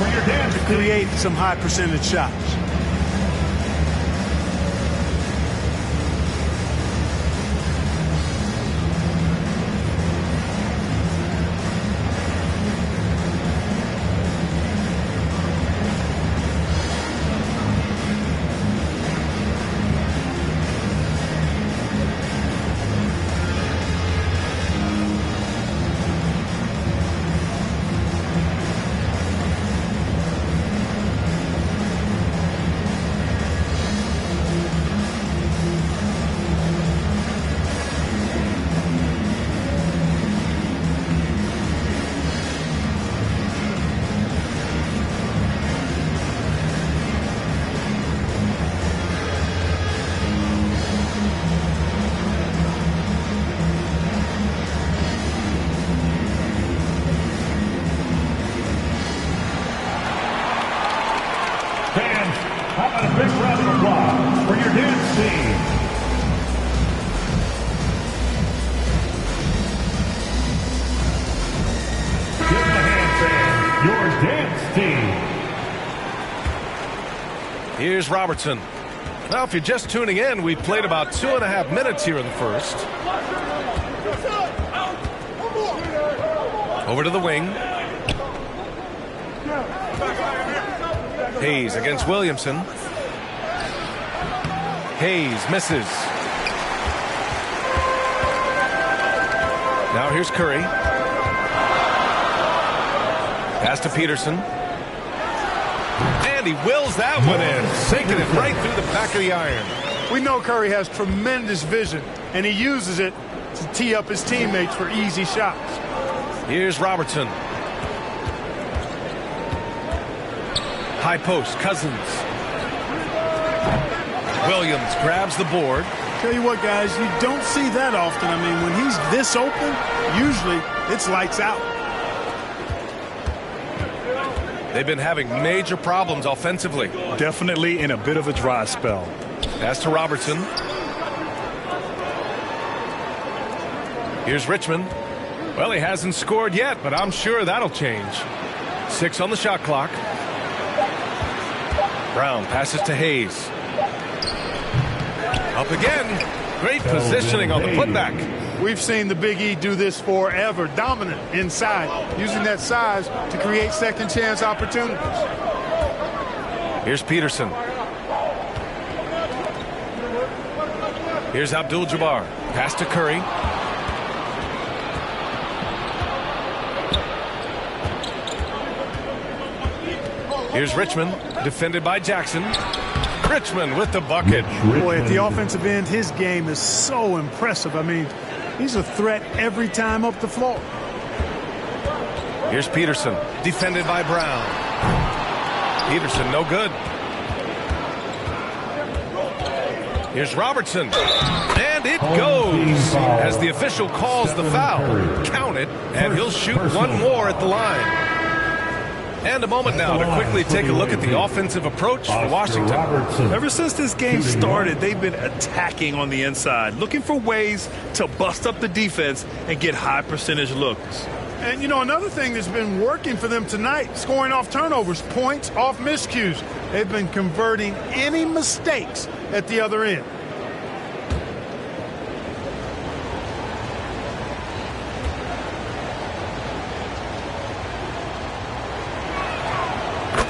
to create some high percentage shots. Here's Robertson. Now, if you're just tuning in, we've played about 2.5 minutes here in the first. Over to the wing. Hayes against Williamson. Hayes misses. Now here's Curry. Pass to Peterson. And he wills that one in, sinking it right through the back of the iron. We know Curry has tremendous vision, and he uses it to tee up his teammates for easy shots. Here's Robertson. High post, Cousins. Williams grabs the board. Tell you what, guys, you don't see that often. I mean, when he's this open, usually it's lights out. They've been having major problems offensively. Definitely in a bit of a dry spell. Pass to Robertson. Here's Richmond. Well, he hasn't scored yet, but I'm sure that'll change. 6 on the shot clock. Brown passes to Hayes. Up again. Great positioning on the putback. We've seen the Big E do this forever. Dominant inside, using that size to create second chance opportunities. Here's Peterson. Here's Abdul-Jabbar. Pass to Curry. Here's Richmond, defended by Jackson. Richmond with the bucket. Boy, at the offensive end, his game is so impressive. I mean, he's a threat every time up the floor. Here's Peterson, defended by Brown. Peterson, no good. Here's Robertson. And it goes as the official calls the foul. Count it, and he'll shoot one more at the line. And a moment now to quickly take a look at the offensive approach for Washington. Ever since this game started, they've been attacking on the inside, looking for ways to bust up the defense and get high percentage looks. And, you know, another thing that's been working for them tonight, scoring off turnovers, points off miscues. They've been converting any mistakes at the other end.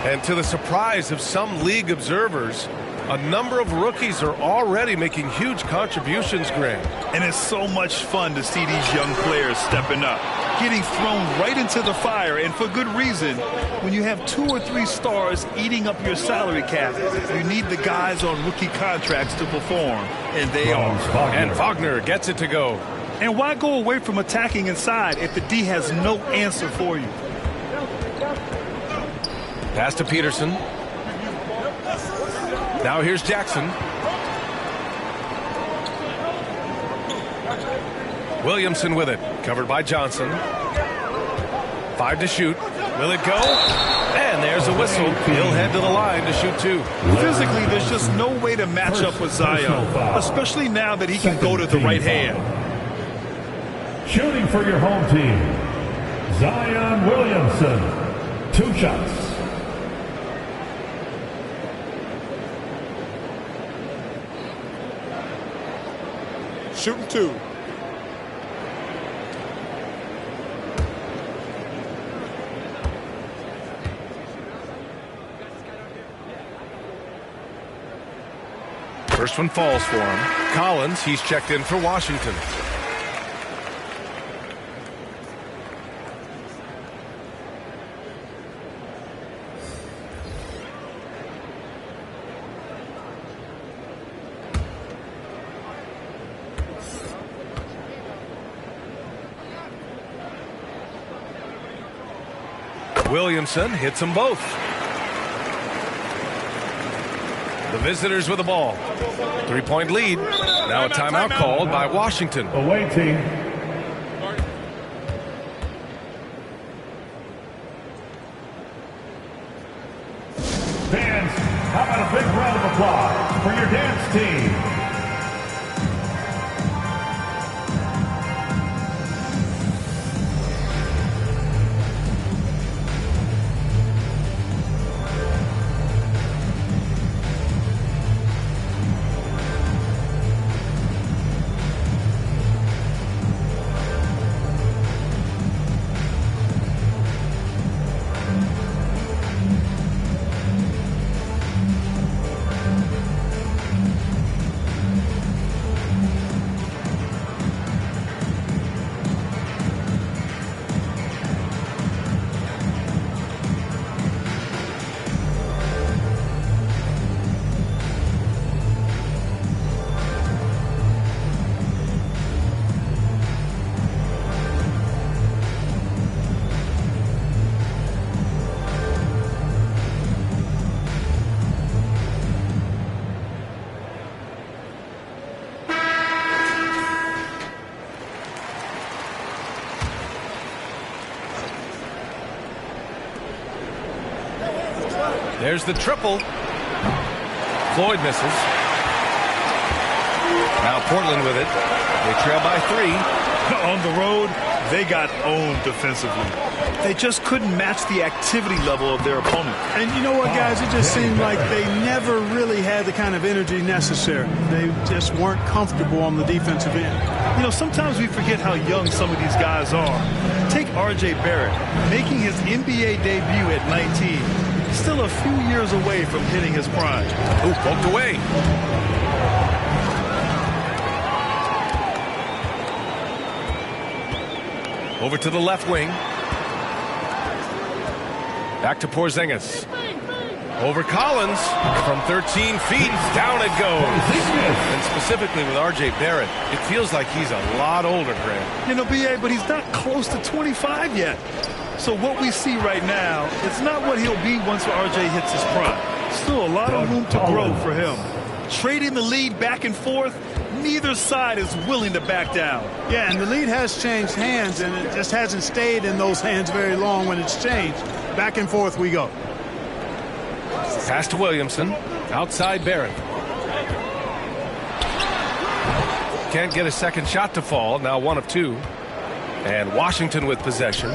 And to the surprise of some league observers, a number of rookies are already making huge contributions, Greg. And it's so much fun to see these young players stepping up, getting thrown right into the fire, and for good reason. When you have 2 or 3 stars eating up your salary cap, you need the guys on rookie contracts to perform, and they are. And Wagner gets it to go. And why go away from attacking inside if the D has no answer for you? Pass to Peterson. Now here's Jackson. Williamson with it. Covered by Johnson. 5 to shoot. Will it go? And there's a whistle. He'll head to the line to shoot 2. Physically, there's just no way to match up with Zion, especially now that he can go to the right hand. Shooting for your home team, Zion Williamson. 2 shots. Shooting 2. First one falls for him. Collins, he's checked in for Washington. Williamson hits them both. The visitors with the ball. 3-point lead. Now a timeout called by Washington. Away team. Fans, how about a big round of applause for your dance team? There's the triple. Floyd misses. Now Portland with it. They trail by 3. On the road, they got owned defensively. They just couldn't match the activity level of their opponent. And you know what, guys? It just seemed like they never really had the kind of energy necessary. They just weren't comfortable on the defensive end. You know, sometimes we forget how young some of these guys are. Take R.J. Barrett, making his NBA debut at 19. Still a few years away from hitting his prime. Ooh, poked away. Over to the left wing. Back to Porzingis. Over Collins from 13 feet. Down it goes. And specifically with R.J. Barrett, it feels like he's a lot older, Grant. You know, B.A., but he's not close to 25 yet. So what we see right now, it's not what he'll be once R.J. hits his prime. Still a lot of room to grow for him. Trading the lead back and forth, neither side is willing to back down. Yeah, and the lead has changed hands, and it just hasn't stayed in those hands very long when it's changed. Back and forth we go. Pass to Williamson. Outside Barrett. Can't get a second shot to fall. Now 1 of 2. And Washington with possession.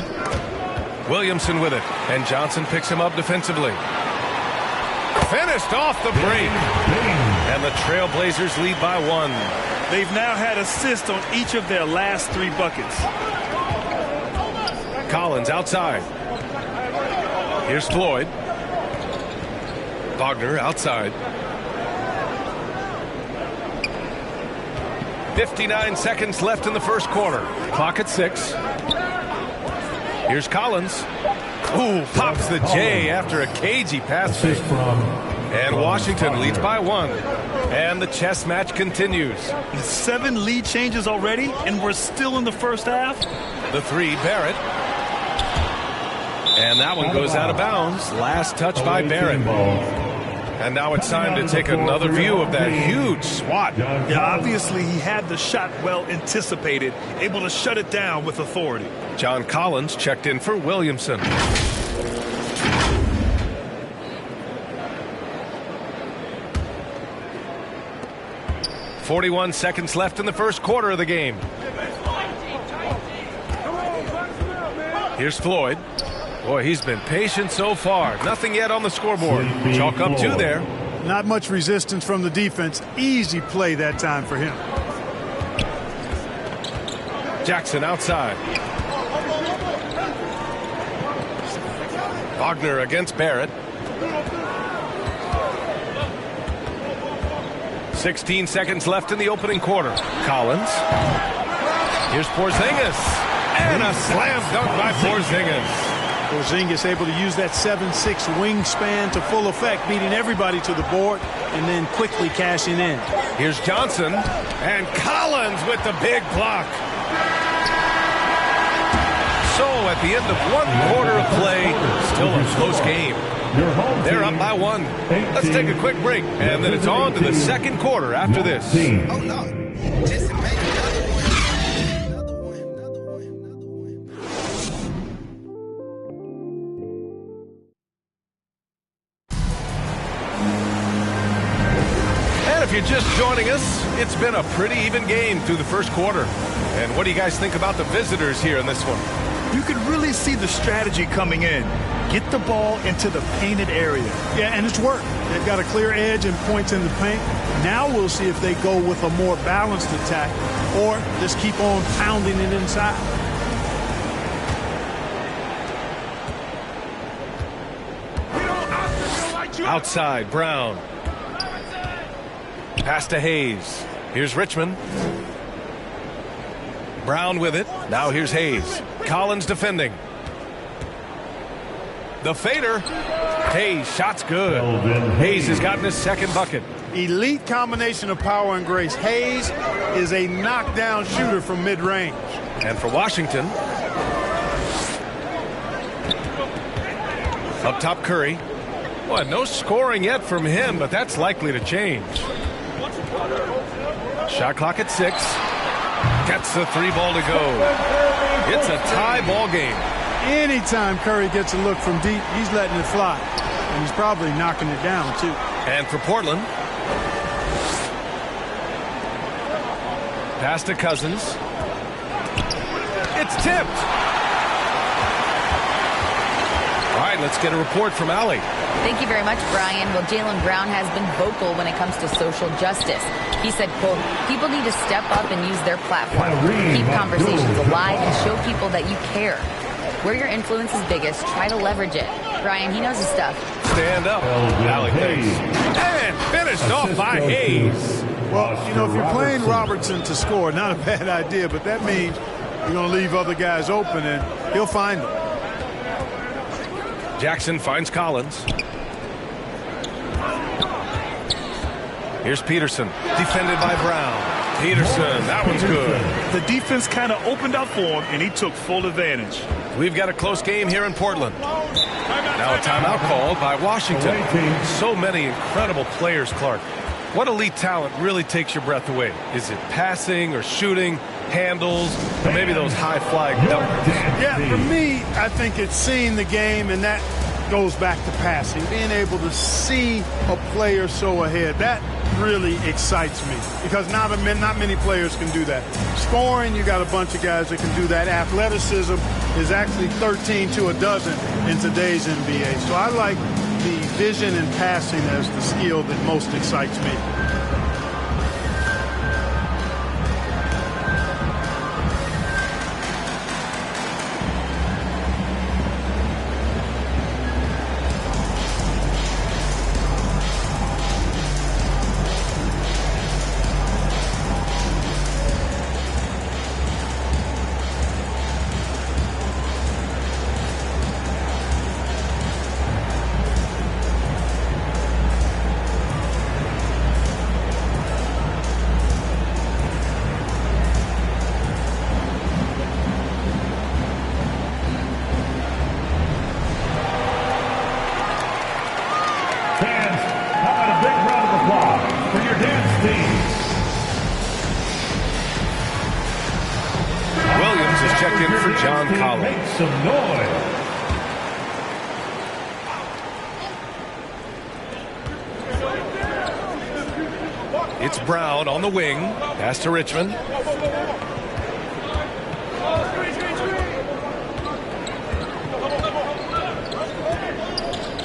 Williamson with it. And Johnson picks him up defensively. Finished off the break. And the Trailblazers lead by 1. They've now had assists on each of their last 3 buckets. Collins outside. Here's Floyd. Wagner outside. 59 seconds left in the first quarter. Clock at 6. Here's Collins. Ooh, pops the J after a cagey pass fake. And Washington leads by 1. And the chess match continues. 7 lead changes already, and we're still in the first half. The 3, Barrett. And that one goes out of bounds. Last touch by Barrett. And now it's time to take another view of that huge swat. Yeah, obviously he had the shot well anticipated, able to shut it down with authority. John Collins checked in for Williamson. 41 seconds left in the first quarter of the game. Here's Floyd. Boy, he's been patient so far. Nothing yet on the scoreboard. Chalk up 2 there. Not much resistance from the defense. Easy play that time for him. Jackson outside. Wagner against Barrett. 16 seconds left in the opening quarter. Collins. Here's Porzingis. And a slam dunk by Porzingis. Porzingis able to use that 7'6" wingspan to full effect, beating everybody to the board and then quickly cashing in. Here's Johnson. And Collins with the big block. So at the end of 1 quarter of play, still a close game. They're up by 1. Let's take a quick break, and then it's on to the second quarter after this. Oh, no. And if you're just joining us, it's been a pretty even game through the first quarter. And what do you guys think about the visitors here in this one? You can really see the strategy coming in. Get the ball into the painted area. Yeah, and it's worked. They've got a clear edge and points in the paint. Now we'll see if they go with a more balanced attack or just keep on pounding it inside. Outside, Brown. Pass to Hayes. Here's Richmond. Brown with it. Now here's Hayes. Collins defending. The fader. Hayes, shot's good. Hayes has gotten his second bucket. Elite combination of power and grace. Hayes is a knockdown shooter from mid-range. And for Washington. Up top, Curry. Boy, no scoring yet from him, but that's likely to change. Shot clock at 6. Gets the 3 ball to go. It's a tie ball game. Anytime Curry gets a look from deep, he's letting it fly. And he's probably knocking it down, too. And for Portland. Pass to Cousins. It's tipped. All right, let's get a report from Allie. Thank you very much, Brian. Well, Jaylen Brown has been vocal when it comes to social justice. He said, quote, people need to step up and use their platform. Keep conversations alive and show people that you care. Where your influence is biggest, try to leverage it. Brian, he knows his stuff. Stand up. Allie, thanks. And finished off by Hayes. Well, you know, if you're playing Robertson to score, not a bad idea, but that means you're going to leave other guys open, and he'll find them. Jackson finds Collins. Here's Peterson, defended by Brown. Peterson, that one's good. The defense kind of opened up for him, and he took full advantage. We've got a close game here in Portland. Now a timeout called by Washington. So many incredible players, Clark. What elite talent really takes your breath away? Is it passing or shooting, handles, or maybe those high-flying dunkers? Yeah, for me, I think it's seeing the game, and that goes back to passing. Being able to see a player so ahead, that really excites me because not many players can do that. Scoring, you got a bunch of guys that can do that. Athleticism is actually 13 to a dozen in today's NBA. So I like the vision and passing as the skill that most excites me. It's Brown on the wing. Pass to Richmond.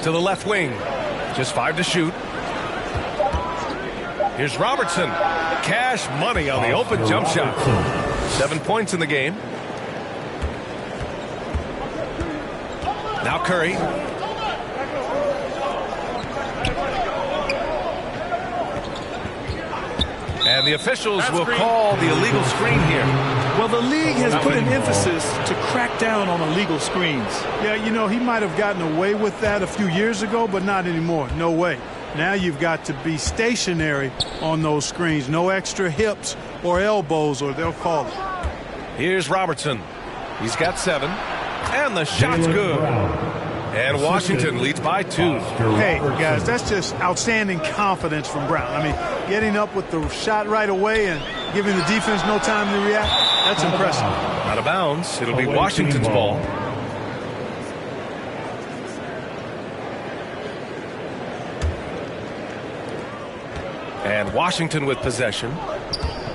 To the left wing. Just 5 to shoot. Here's Robertson. Cash money on the open jump shot. 7 points in the game. Now Curry. And the officials will call the illegal screen here. Well, the league has put an emphasis to crack down on illegal screens. Yeah, you know, he might have gotten away with that a few years ago, but not anymore. No way. Now you've got to be stationary on those screens. No extra hips or elbows, or they'll call it. Here's Robertson. He's got 7. And the shot's good. And Washington leads by 2. Hey, guys, that's just outstanding confidence from Brown. I mean, getting up with the shot right away and giving the defense no time to react, that's impressive. Out of bounds. It'll be Washington's ball. And Washington with possession.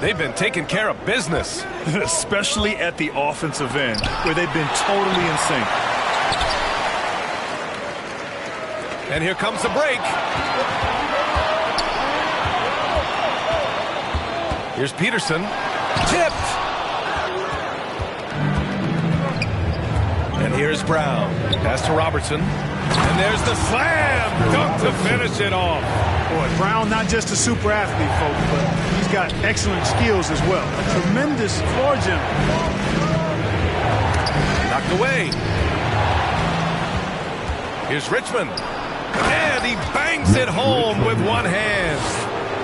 They've been taking care of business. Especially at the offensive end, where they've been totally in sync. And here comes the break. Here's Peterson. Tipped. And here's Brown. Pass to Robertson. And there's the slam dunk to finish it off. Boy, Brown not just a super athlete, folks, but he's got excellent skills as well. A tremendous floor general. Knocked away. Here's Richmond. And he bangs it home with one hand.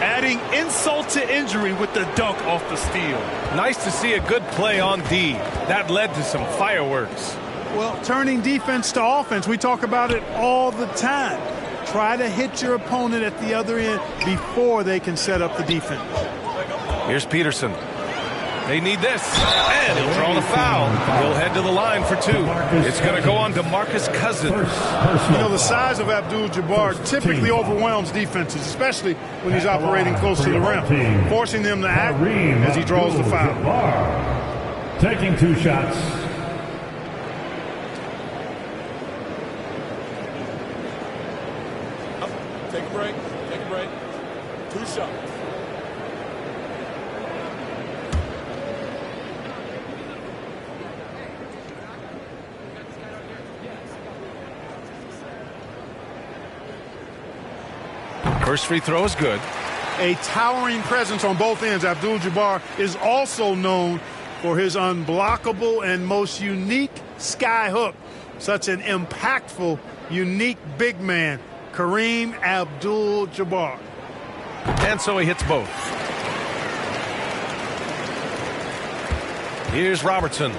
Adding insult to injury with the dunk off the steal. Nice to see a good play on D. That led to some fireworks. Well, turning defense to offense, we talk about it all the time. Try to hit your opponent at the other end before they can set up the defense. Here's Peterson. They need this. And he'll draw the foul. He'll head to the line for 2. It's going to go on to Marcus Cousins. You know, the size of Abdul-Jabbar typically overwhelms defenses, especially when he's operating close to the rim, forcing them to act as he draws the foul. Taking 2 shots. Take a break. Take a break. 2 shots. First free throw is good. A towering presence on both ends. Abdul-Jabbar is also known for his unblockable and most unique sky hook. Such an impactful, unique big man, Kareem Abdul-Jabbar. And so he hits both. Here's Robertson.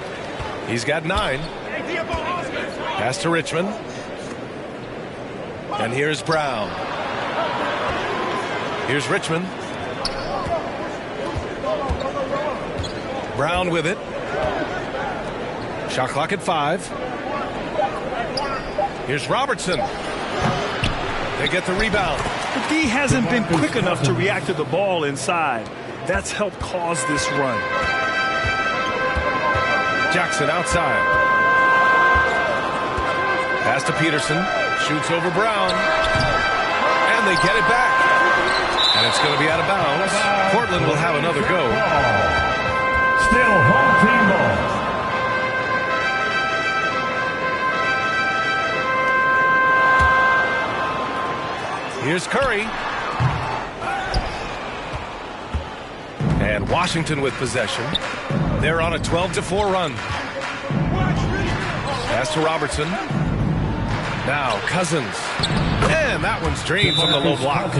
He's got 9. Pass to Richmond. And here's Brown. Here's Richmond. Brown with it. Shot clock at 5. Here's Robertson. They get the rebound. But D hasn't been quick enough to react to the ball inside. That's helped cause this run. Jackson outside. Pass to Peterson. Shoots over Brown. And they get it back. And it's going to be out of bounds. Portland will have another go. Still home team ball. Here's Curry. And Washington with possession. They're on a 12-4 run. Pass to Robertson. Now Cousins. And that one's drained from the low block.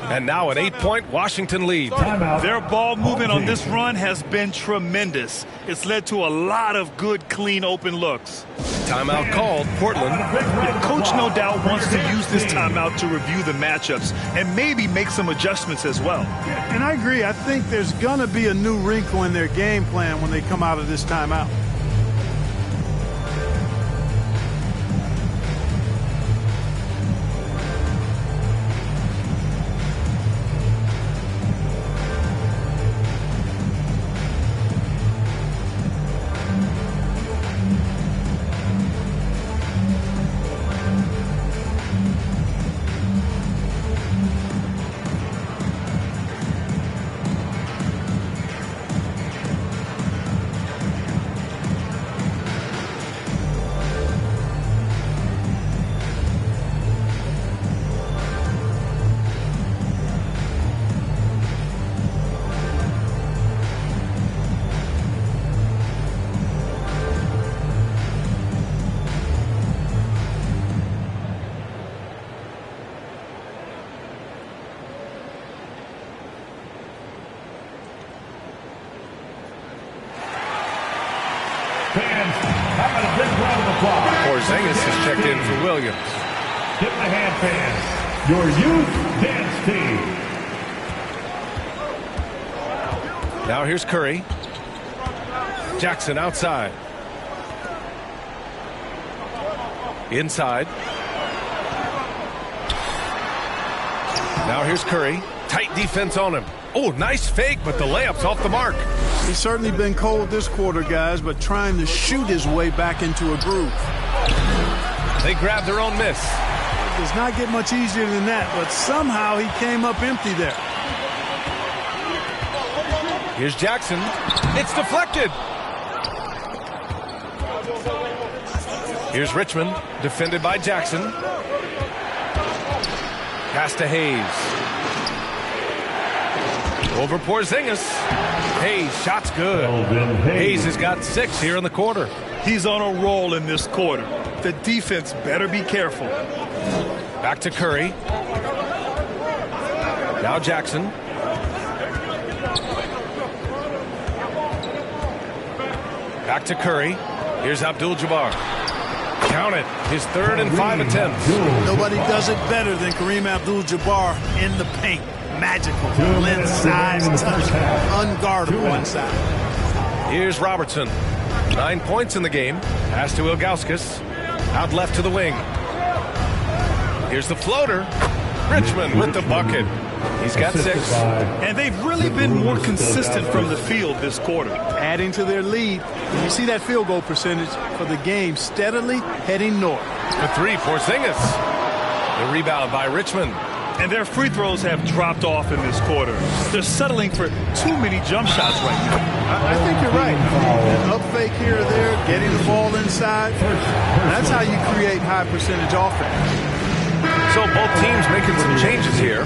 And now an 8-point Washington lead. Their ball movement on this run has been tremendous. It's led to a lot of good, clean, open looks. Timeout called. Portland. Coach no doubt wants to use this timeout to review the matchups and maybe make some adjustments as well. And I agree. I think there's going to be a new wrinkle in their game plan when they come out of this timeout. having a big round of applause. Porzingis has checked in for Williams. Give the hand fans your youth dance team. Now here's Curry. Jackson outside. Inside. Now here's Curry. Tight defense on him. Oh, nice fake, but the layup's off the mark. He's certainly been cold this quarter, guys, but trying to shoot his way back into a groove. They grab their own miss. It does not get much easier than that, but somehow he came up empty there. Here's Jackson. It's deflected. Here's Richmond, defended by Jackson. Pass to Hayes. Over Porzingis. Hayes, shot's good. Hayes has got 6 here in the quarter. He's on a roll in this quarter. The defense better be careful. Back to Curry. Now Jackson. Back to Curry. Here's Abdul-Jabbar. Count it. His 3rd and 5 attempts. Nobody does it better than Kareem Abdul-Jabbar in the paint. Magical. Lens, size, touch. Unguardable inside. Here's Robertson. 9 points in the game. Pass to Ilgauskas. Out left to the wing. Here's the floater. Richmond with the bucket. He's got 6. And they've really been more consistent from the field this quarter. Adding to their lead. And you see that field goal percentage for the game steadily heading north. The 3, Porzingis. The rebound by Richmond. And their free throws have dropped off in this quarter. They're settling for too many jump shots right now. I think you're right. An up fake here or there, getting the ball inside. That's how you create high percentage offense. So both teams making some changes here.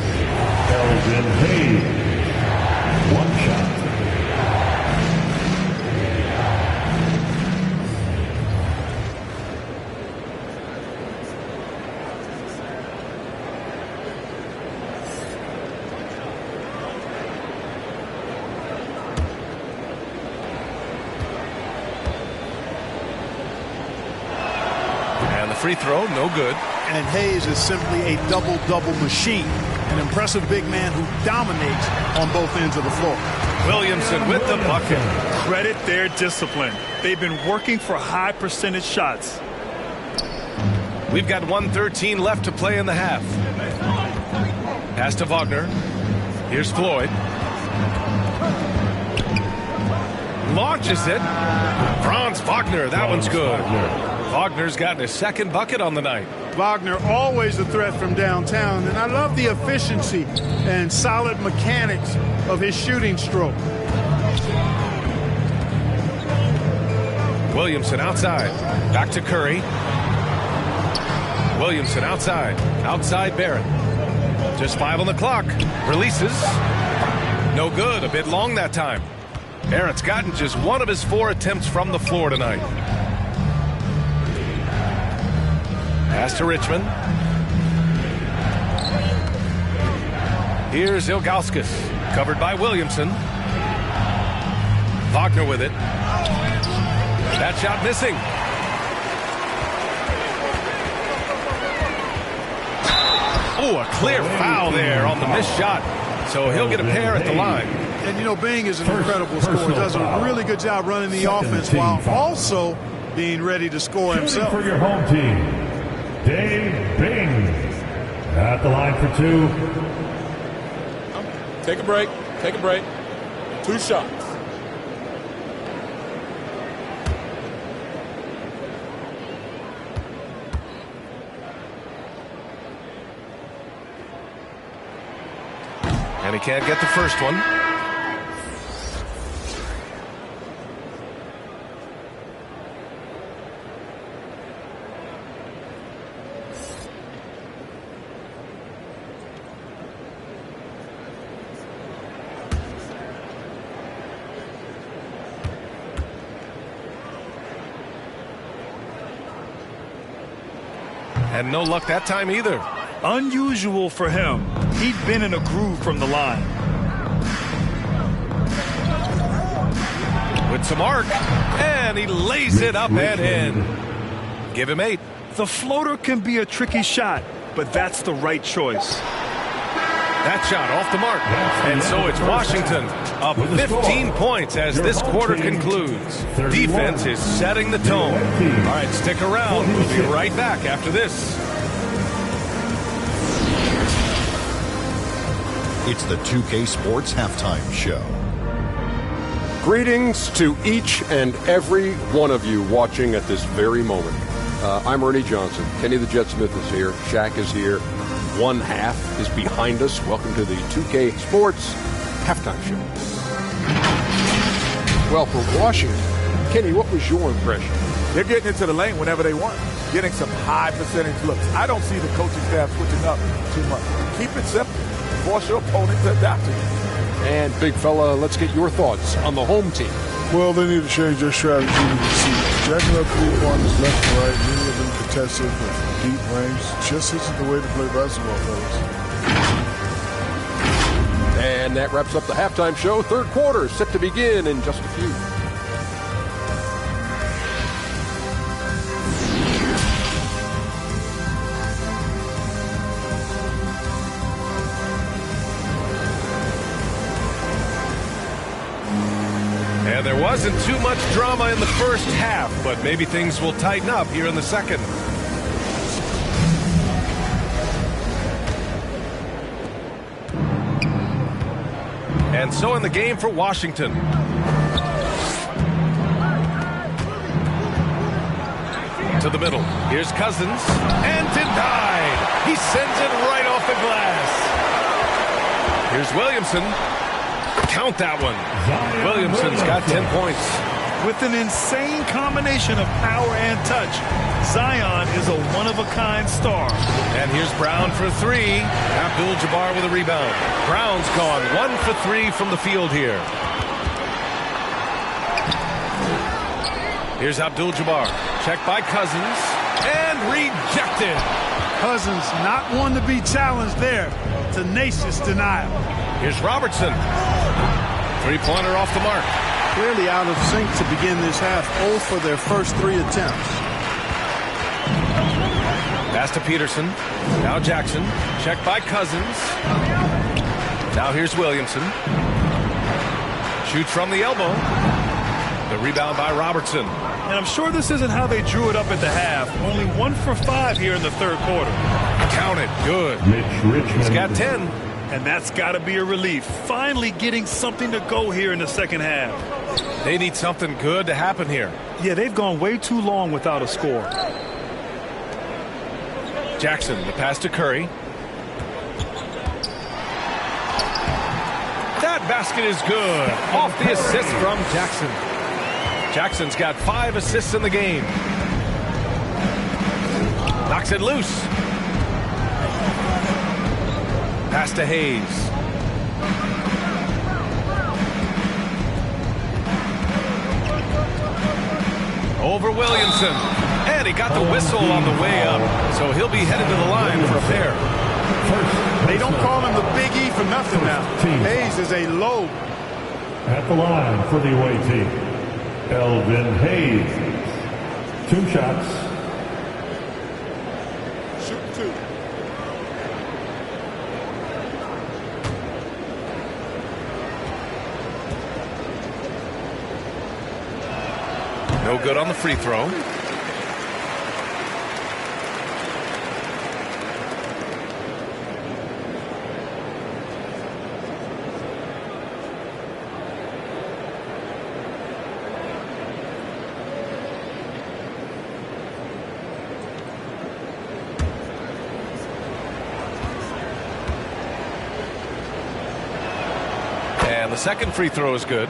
Elgin Hayes. 1 shot. Free throw, no good. And Hayes is simply a double-double machine. An impressive big man who dominates on both ends of the floor. Williamson with the bucket. Credit their discipline. They've been working for high percentage shots. We've got 1:13 left to play in the half. Pass to Wagner. Here's Floyd. Launches it. Franz Wagner, that one's good. Wagner's gotten his 2nd bucket on the night. Wagner always a threat from downtown, and I love the efficiency and solid mechanics of his shooting stroke. Williamson outside. Back to Curry. Williamson outside. Outside Barrett. Just 5 on the clock. Releases. No good. A bit long that time. Barrett's gotten just 1 of his 4 attempts from the floor tonight. Pass to Richmond. Here's Ilgauskas. Covered by Williamson. Wagner with it. That shot missing. Oh, a clear foul there on the missed shot. So he'll get a pair at the line. And, you know, Bing is an incredible scorer. Does a really good job running the offense while also being ready to score himself. For your home team, Dave Bing. At the line for 2. Take a break. Take a break. 2 shots. And he can't get the first one. And no luck that time either. Unusual for him. He'd been in a groove from the line. With to mark, and he lays it up and in. Give him 8. The floater can be a tricky shot, but that's the right choice. That shot off the mark. And so it's Washington up 15 points as this quarter concludes. Defense is setting the tone. All right, stick around. We'll be right back after this. It's the 2K Sports Halftime Show. Greetings to each and every one of you watching at this very moment. I'm Ernie Johnson. Kenny the Jet Smith is here. Shaq is here. One half is behind us. Welcome to the 2K Sports Halftime Show. Well, for Washington, Kenny, what was your impression? They're getting into the lane whenever they want, getting some high percentage looks. I don't see the coaching staff switching up too much. Keep it simple. Force your opponent to adapt to you. And, big fella, let's get your thoughts on the home team. Well, they need to change their strategy to receive. Jacking up 3 pointers left and right, many of them contested with deep range. Just isn't the way to play basketball, fellas. And that wraps up the halftime show. Third quarter set to begin in just a few. And there wasn't too much drama in the first half, but maybe things will tighten up here in the second. And so in the game for Washington. To the middle. Here's Cousins. And denied. He sends it right off the glass. Here's Williamson. Count that one. Williamson's got 10 points. With an insane combination of power and touch, Zion is a one-of-a-kind star. And here's Brown for 3. Abdul-Jabbar with a rebound. Brown's gone 1 for 3 from the field here. Here's Abdul-Jabbar. Checked by Cousins. And rejected. Cousins not one to be challenged there. Tenacious denial. Here's Robertson. Three-pointer off the mark. Clearly out of sync to begin this half. 0 for their first 3 attempts. Pass to Peterson. Now Jackson. Checked by Cousins. Now here's Williamson. Shoots from the elbow. The rebound by Robertson. And I'm sure this isn't how they drew it up at the half. Only 1 for 5 here in the third quarter. Count it. Good. He's got 10. And that's got to be a relief. Finally getting something to go here in the second half. They need something good to happen here. Yeah, they've gone way too long without a score. Jackson, the pass to Curry. That basket is good. Off the assist from Jackson. Jackson's got 5 assists in the game. Knocks it loose. Pass to Hayes. Over Williamson. And he got the whistle on the way up. So he'll be headed to the line for a pair. They don't call him the Big E for nothing now. Hayes is a load. At the line for the away team, Elvin Hayes. 2 shots. Shoot 2. No good on the free throw. And the second free throw is good.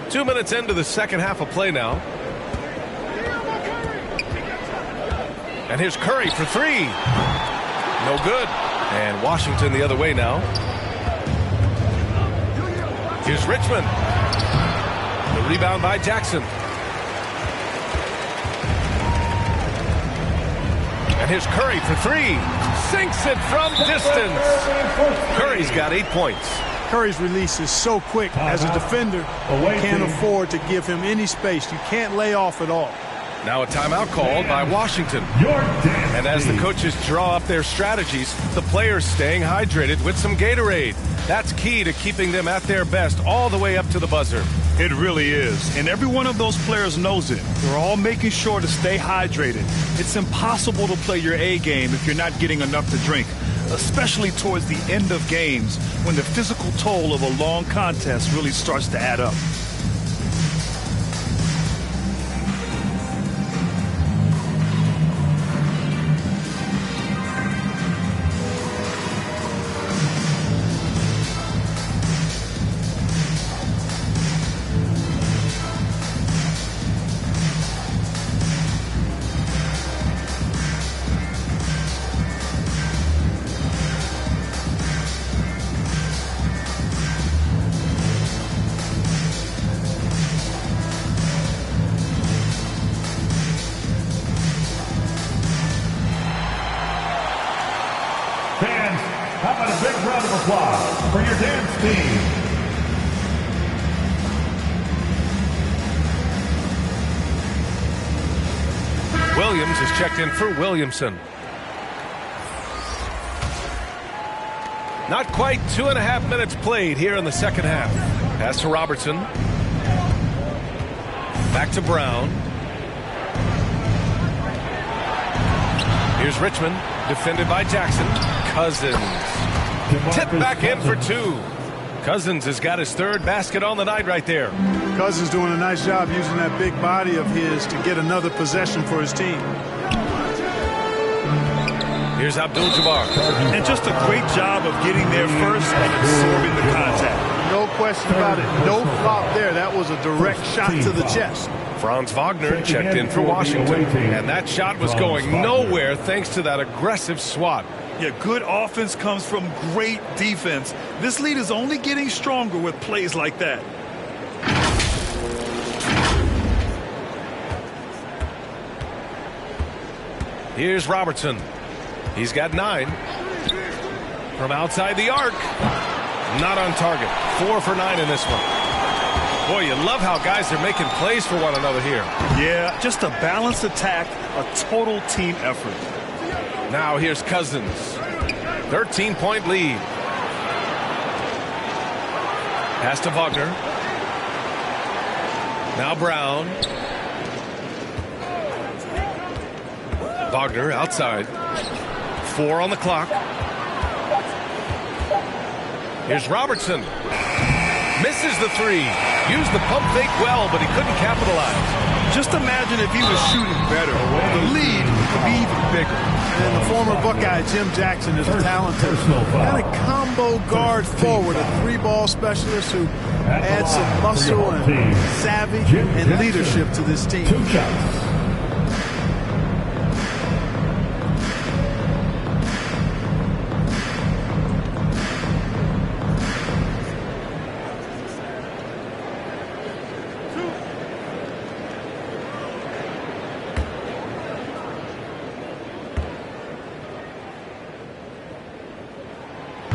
2 minutes into the second half of play now. And here's Curry for 3. No good. And Washington the other way now. Here's Richmond. The rebound by Jackson. And here's Curry for 3. Sinks it from distance. Curry's got 8 points. Curry's release is so quick. As a defender, you can't afford to give him any space. You can't lay off at all. Now a timeout called by Washington. And as the coaches draw up their strategies, the players staying hydrated with some Gatorade. That's key to keeping them at their best all the way up to the buzzer. It really is. And every one of those players knows it. They're all making sure to stay hydrated. It's impossible to play your A game if you're not getting enough to drink, especially towards the end of games when the physical toll of a long contest really starts to add up. Fans, how about a big round of applause for your dance team? Williams is checked in for Williamson. Not quite 2.5 minutes played here in the second half. Pass to Robertson. Back to Brown. Here's Richmond, defended by Jackson. Cousins. Tip back in for two. Cousins has got his third basket on the night right there. Cousins doing a nice job using that big body of his to get another possession for his team. Here's Abdul-Jabbar. And just a great job of getting there first and absorbing the contact. No question about it. No flop there. That was a direct shot to the chest. Franz Wagner checked in for Washington. And that shot was going nowhere thanks to that aggressive swat. Yeah, good offense comes from great defense. This lead is only getting stronger with plays like that. Here's Robertson. He's got 9. From outside the arc. Not on target. 4 for 9 in this one. Boy, you love how guys are making plays for one another here. Yeah, just a balanced attack, a total team effort. Now here's Cousins. 13-point lead. Pass to Wagner. Now Brown. Wagner outside. 4 on the clock. Here's Robertson. Misses the 3. Used the pump fake well, but he couldn't capitalize. Just imagine if he was shooting better. The lead would be even bigger. And the former Buckeye Jim Jackson is a talented kind of combo guard forward, a 3-ball specialist who adds some muscle and savvy and leadership to this team. 2 shots.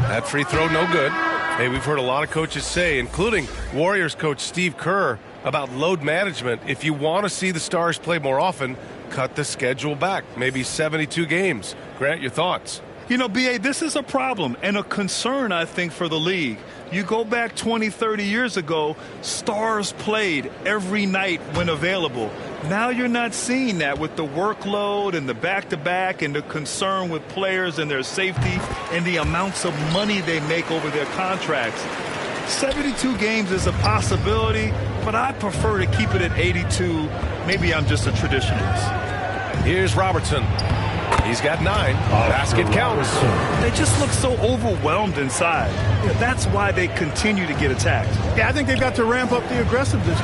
That free throw, no good. Hey, we've heard a lot of coaches say, including Warriors coach Steve Kerr, about load management. If you want to see the Stars play more often, cut the schedule back. Maybe 72 games. Grant, your thoughts? You know, B.A., this is a problem and a concern, I think, for the league. You go back 20, 30 years ago, Stars played every night when available. Now you're not seeing that with the workload and the back-to-back and the concern with players and their safety and the amounts of money they make over their contracts. 72 games is a possibility, but I prefer to keep it at 82. Maybe I'm just a traditionalist. Here's Robertson. He's got 9. Basket counts. They just look so overwhelmed inside. That's why they continue to get attacked. Yeah, I think they've got to ramp up the aggressiveness.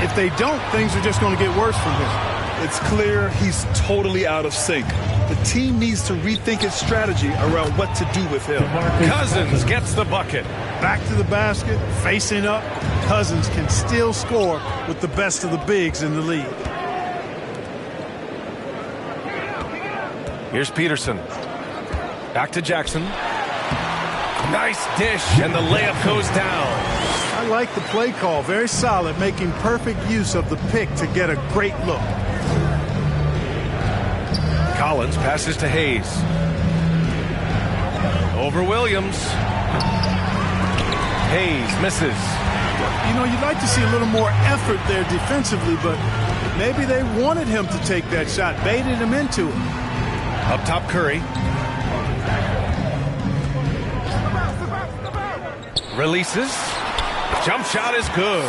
If they don't, things are just going to get worse from him. It's clear he's totally out of sync. The team needs to rethink its strategy around what to do with him. Cousins gets the bucket. Back to the basket, facing up. Cousins can still score with the best of the bigs in the league. Here's Peterson. Back to Jackson. Nice dish, and the layup goes down. I like the play call. Very solid, making perfect use of the pick to get a great look. Collins passes to Hayes. Over Williams. Hayes misses. You know, you'd like to see a little more effort there defensively, but maybe they wanted him to take that shot, baited him into it. Up top, Curry. Releases. Jump shot is good.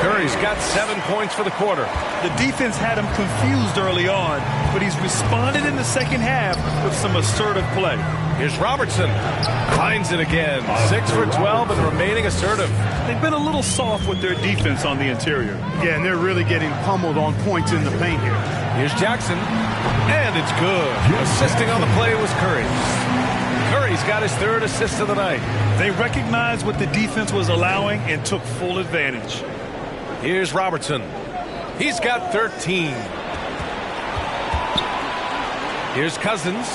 Curry's got 7 points for the quarter. The defense had him confused early on, but he's responded in the second half with some assertive play. Here's Robertson. Finds it again. 6 for 12 and remaining assertive. They've been a little soft with their defense on the interior. Yeah, and they're really getting pummeled on points in the paint here. Here's Jackson. And it's good. Assisting on the play was Curry. Curry's got his 3rd assist of the night. They recognized what the defense was allowing and took full advantage. Here's Robertson. He's got 13. Here's Cousins.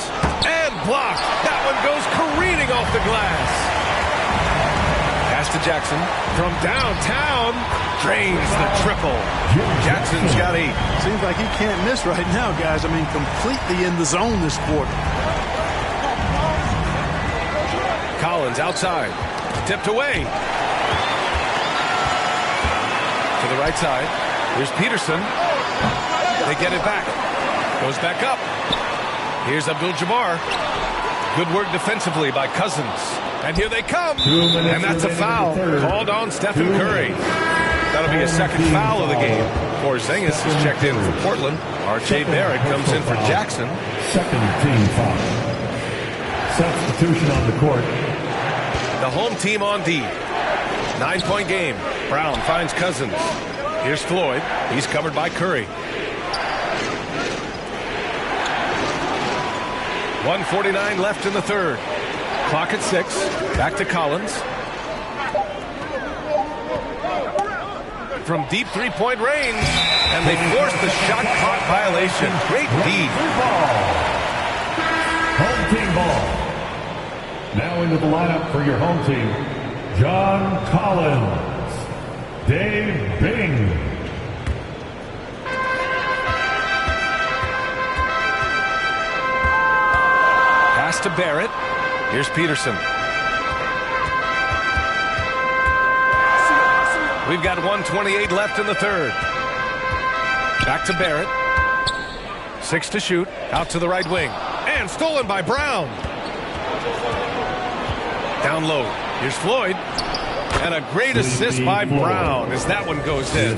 And blocked. That one goes careening off the glass. Pass to Jackson. From downtown. Drains the triple. Jackson's got 8. Seems like he can't miss right now, guys. I mean, completely in the zone this quarter. Collins outside. Tipped away. To the right side. Here's Peterson. They get it back. Goes back up. Here's Abdul-Jabbar. Good work defensively by Cousins. And here they come. And that's a foul called on Stephen Curry. That'll be a second foul of the game. Porzingis is checked in for Portland. R.J. Barrett comes in for Jackson. Second team foul. Substitution on the court. The home team on D. 9-point game. Brown finds Cousins. Here's Floyd. He's covered by Curry. 1:49 left in the 3rd. Clock at 6. Back to Collins. From deep 3-point range. And they force the shot clock violation. Great D. Home team ball. Now into the lineup for your home team, John Collins, Dave Bing. Pass to Barrett. Here's Peterson. We've got 1:28 left in the 3rd. Back to Barrett. 6 to shoot. Out to the right wing. And stolen by Brown. Down low. Here's Floyd. And a great assist by Brown as that one goes in.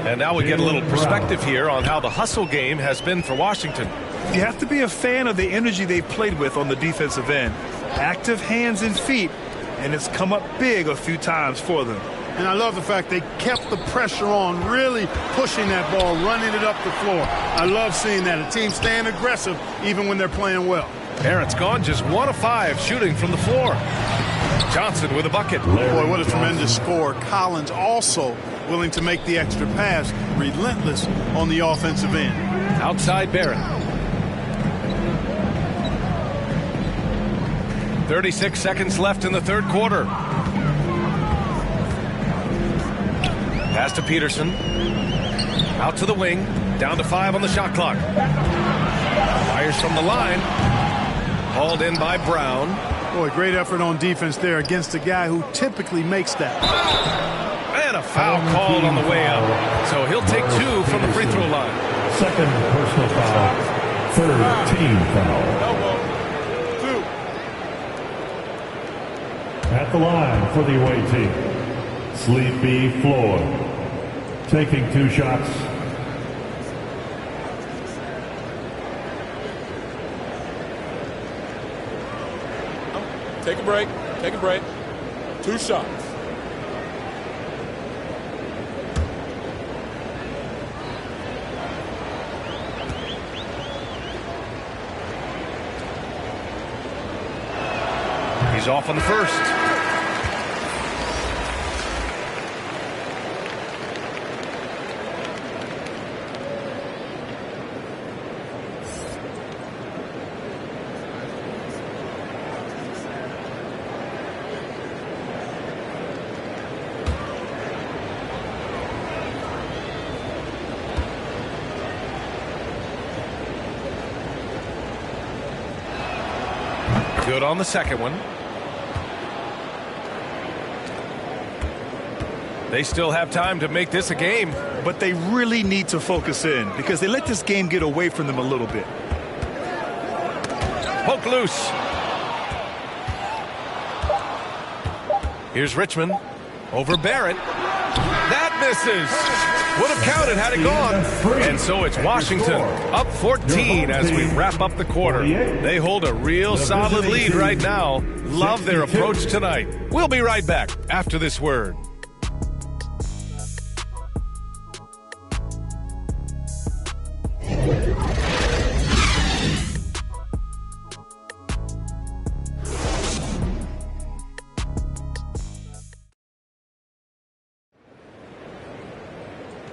And now we get a little perspective here on how the hustle game has been for Washington. You have to be a fan of the energy they played with on the defensive end. Active hands and feet, and it's come up big a few times for them. And I love the fact they kept the pressure on, really pushing that ball, running it up the floor. I love seeing that. A team staying aggressive even when they're playing well. Barrett's gone just 1 of 5 shooting from the floor. Johnson with a bucket. Boy, what a tremendous score. Collins also willing to make the extra pass, relentless on the offensive end. Outside Barrett. 36 seconds left in the 3rd quarter. Pass to Peterson. Out to the wing. Down to 5 on the shot clock. Fires from the line. Hauled in by Brown. Boy, great effort on defense there against a guy who typically makes that. And a foul called on the way up. So he'll take 2 from the free throw line. Second personal foul. 3rd team foul. At the line for the away team, Sleepy Floyd, taking 2 shots. Take a break. Take a break. 2 shots. He's off on the first. Good on the second one. They still have time to make this a game. But they really need to focus in because they let this game get away from them a little bit. Poke loose. Here's Richmond over Barrett. That misses. Would have counted had it gone. And so it's Washington up 14 as we wrap up the quarter. They hold a real solid lead right now. Love their approach tonight. We'll be right back after this word.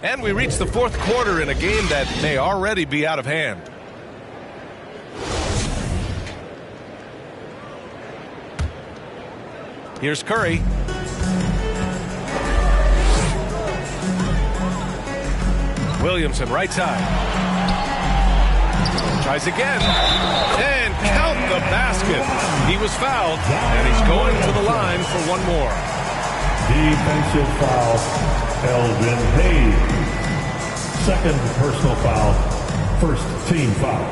And we reach the fourth quarter in a game that may already be out of hand. Here's Curry. Williamson, right side. Tries again. And count the basket. He was fouled, and he's going to the line for one more. Defensive foul. Elvin Hayes. Second personal foul. First team foul.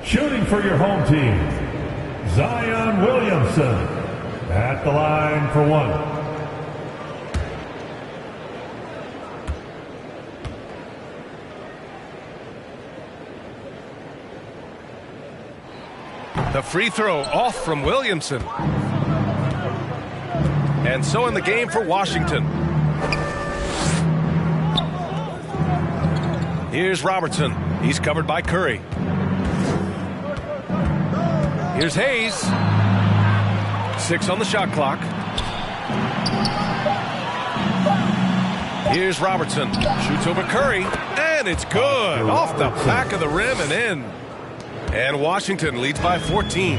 Shooting for your home team, Zion Williamson at the line for one. The free throw off from Williamson. And so in the game for Washington. Here's Robertson. He's covered by Curry. Here's Hayes. 6 on the shot clock. Here's Robertson. Shoots over Curry. And it's good. Off the back of the rim and in. And Washington leads by 14.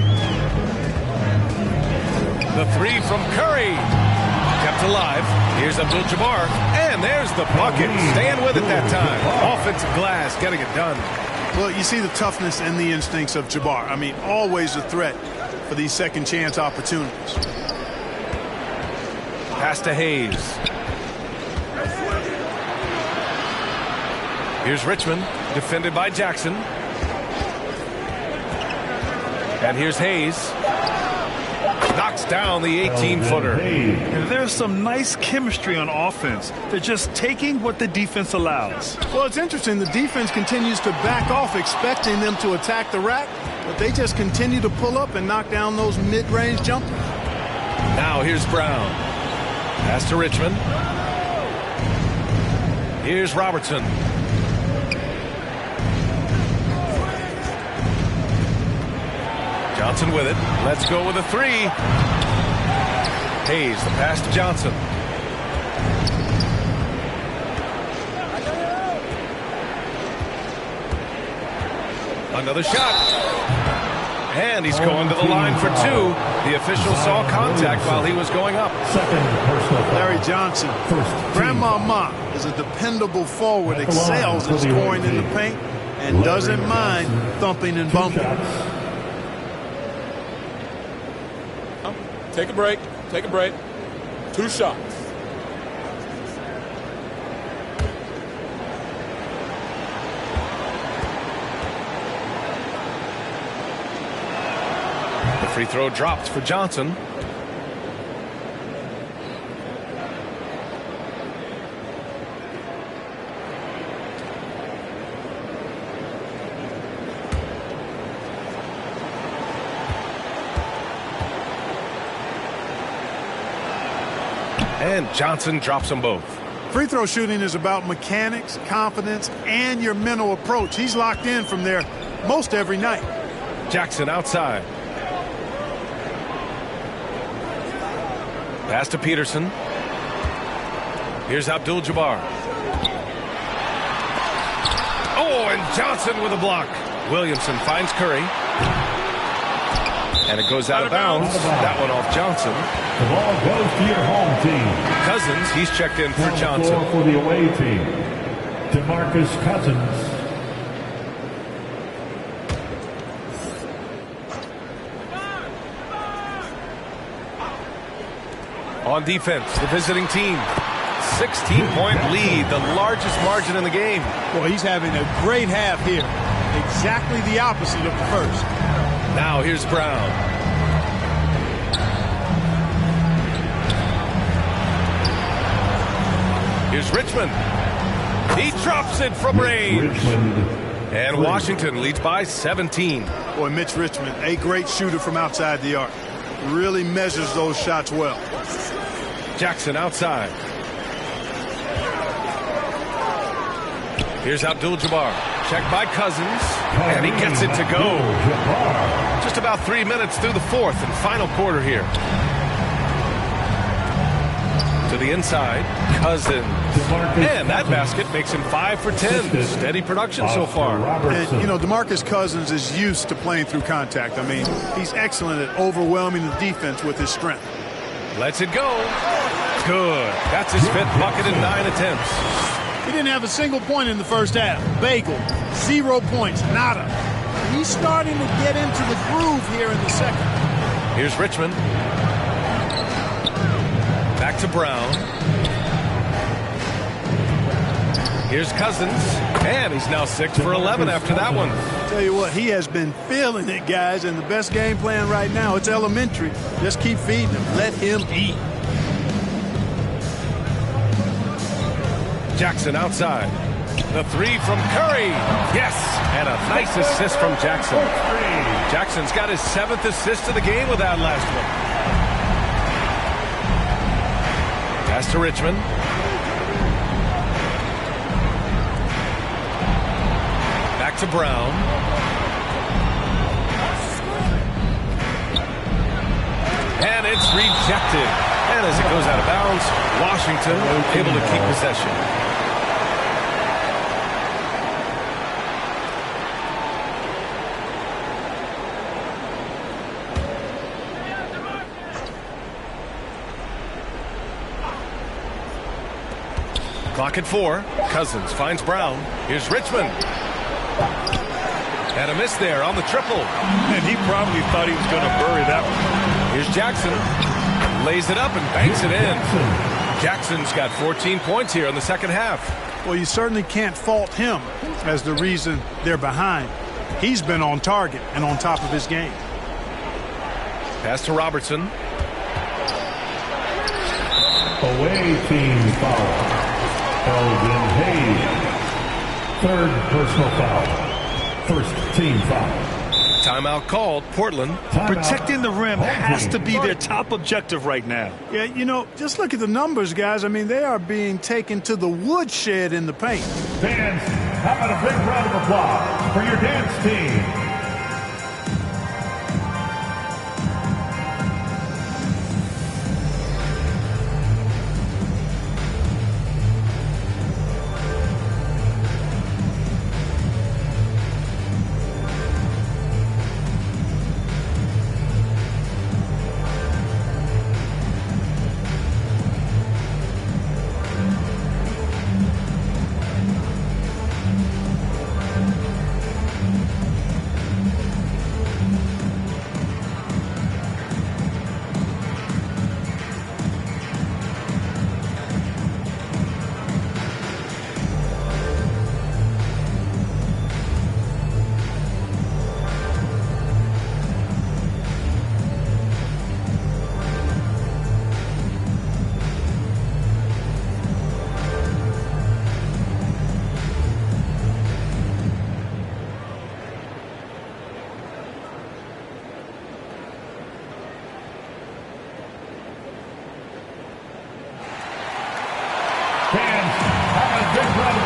The three from Curry. Kept alive. Here's Abdul-Jabbar. And there's the bucket. Staying with it that time. Offensive glass, getting it done. Well, you see the toughness and the instincts of Jabbar. I mean, always a threat for these second chance opportunities. Pass to Hayes. Here's Richmond, defended by Jackson. And here's Hayes. Knocks down the 18-footer. There's some nice chemistry on offense. They're just taking what the defense allows. Well, it's interesting. The defense continues to back off, expecting them to attack the rack, but they just continue to pull up and knock down those mid-range jumpers. Now here's Brown. Pass to Richmond. Here's Robertson. Johnson with it. Let's go with a three. Hayes, the pass to Johnson. Another shot. And he's going to the line for two. The official saw contact while he was going up. Larry Johnson, Grandmama, is a dependable forward, excels in scoring in the paint, and doesn't mind thumping and bumping. Take a break. Take a break. 2 shots. The free throw dropped for Johnson. And Johnson drops them both. Free throw shooting is about mechanics, confidence, and your mental approach. He's locked in from there most every night. Jackson outside. Pass to Peterson. Here's Abdul-Jabbar. Oh, and Johnson with a block. Williamson finds Curry. And it goes out of bounds. That one off Johnson. The ball goes to your home team. Cousins, he's checked in for Johnson. For the away team, DeMarcus Cousins. On defense, the visiting team. 16-point lead, the largest margin in the game. Boy, he's having a great half here. Exactly the opposite of the first. Now here's Brown. Here's Richmond. He drops it from range. And Washington leads by 17. Boy, Mitch Richmond, a great shooter from outside the arc. Really measures those shots well. Jackson outside. Here's Abdul-Jabbar. Checked by Cousins. And he gets it to go. Just about 3 minutes through the fourth and final quarter here. To the inside. Cousins. And that basket makes him 5 for 10. Steady production so far. And, you know, DeMarcus Cousins is used to playing through contact. I mean, he's excellent at overwhelming the defense with his strength. Lets it go. Good. That's his fifth bucket in 9 attempts. He didn't have a single point in the first half. Bagel, 0 points, nada. He's starting to get into the groove here in the second. Here's Richmond. Back to Brown. Here's Cousins. And he's now 6 for 11 after that one. Tell you what, he has been feeling it, guys, and the best game plan right now, it's elementary. Just keep feeding him. Let him eat. Jackson outside. The three from Curry. Yes. And a nice assist from Jackson. Jackson's got his 7th assist of the game with that last one. Pass to Richmond. Back to Brown. And it's rejected. And as it goes out of bounds, Washington able to keep possession. Clock at 4. Cousins finds Brown. Here's Richmond. And a miss there on the triple. And he probably thought he was going to bury that one. Here's Jackson. Lays it up and banks it in. Jackson's got 14 points here in the second half. Well, you certainly can't fault him as the reason they're behind. He's been on target and on top of his game. Pass to Robertson. Away team foul. Elgin Hayes. 3rd personal foul. 1st team foul. Timeout called. Portland. Protecting the rim has to be their top objective right now. Yeah, you know, just look at the numbers, guys. I mean, they are being taken to the woodshed in the paint. Fans, how about a big round of applause for your dance team?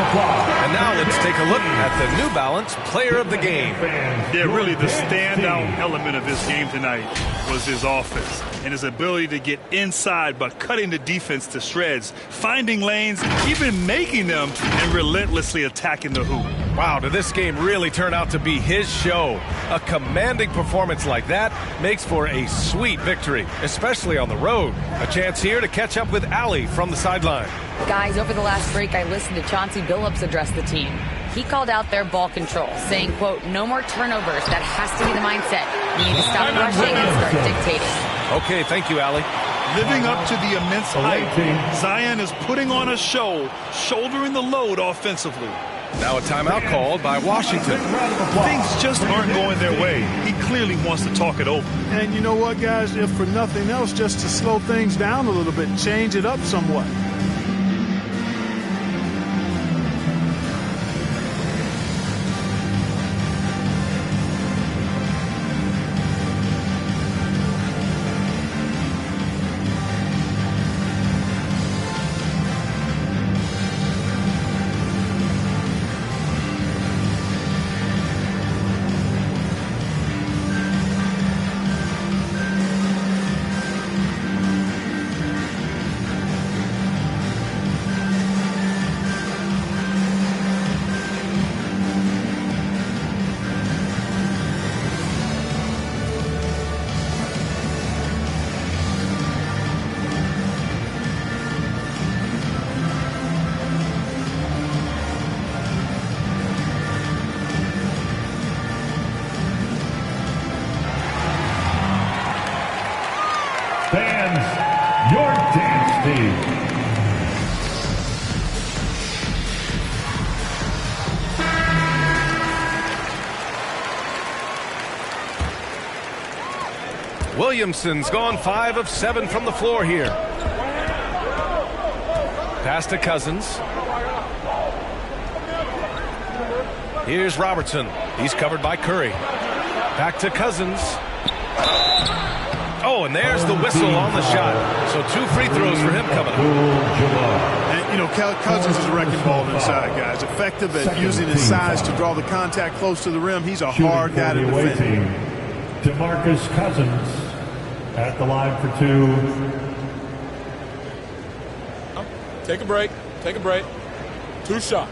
And now let's take a look at the New Balance Player of the Game. Yeah, really the standout element of his game tonight was his offense and his ability to get inside by cutting the defense to shreds, finding lanes, even making them, and relentlessly attacking the hoop. Wow, did this game really turn out to be his show? A commanding performance like that makes for a sweet victory, especially on the road. A chance here to catch up with Allie from the sideline. Guys, over the last break, I listened to Chauncey Billups address the team. He called out their ball control, saying, quote, no more turnovers. That has to be the mindset. We need to stop rushing and start dictating. Okay, thank you, Allie. living up to the immense hype. Zion is putting on a show, shouldering the load offensively. Now a timeout called by Washington. Things just aren't going their way. He clearly wants to talk it over. And you know what, guys? If for nothing else, just to slow things down a little bit, change it up somewhat. Fans, your dance team. Williamson's gone 5 of 7 from the floor here. Pass to Cousins. Here's Robertson. He's covered by Curry. Back to Cousins. Oh, and there's the whistle on the shot. So 2 free throws for him coming up. And, you know, Cousins is a wrecking ball inside, guys. Effective at using his size to draw the contact close to the rim. He's a hard guy to defend. DeMarcus Cousins at the line for 2. Take a break. Take a break. 2 shots.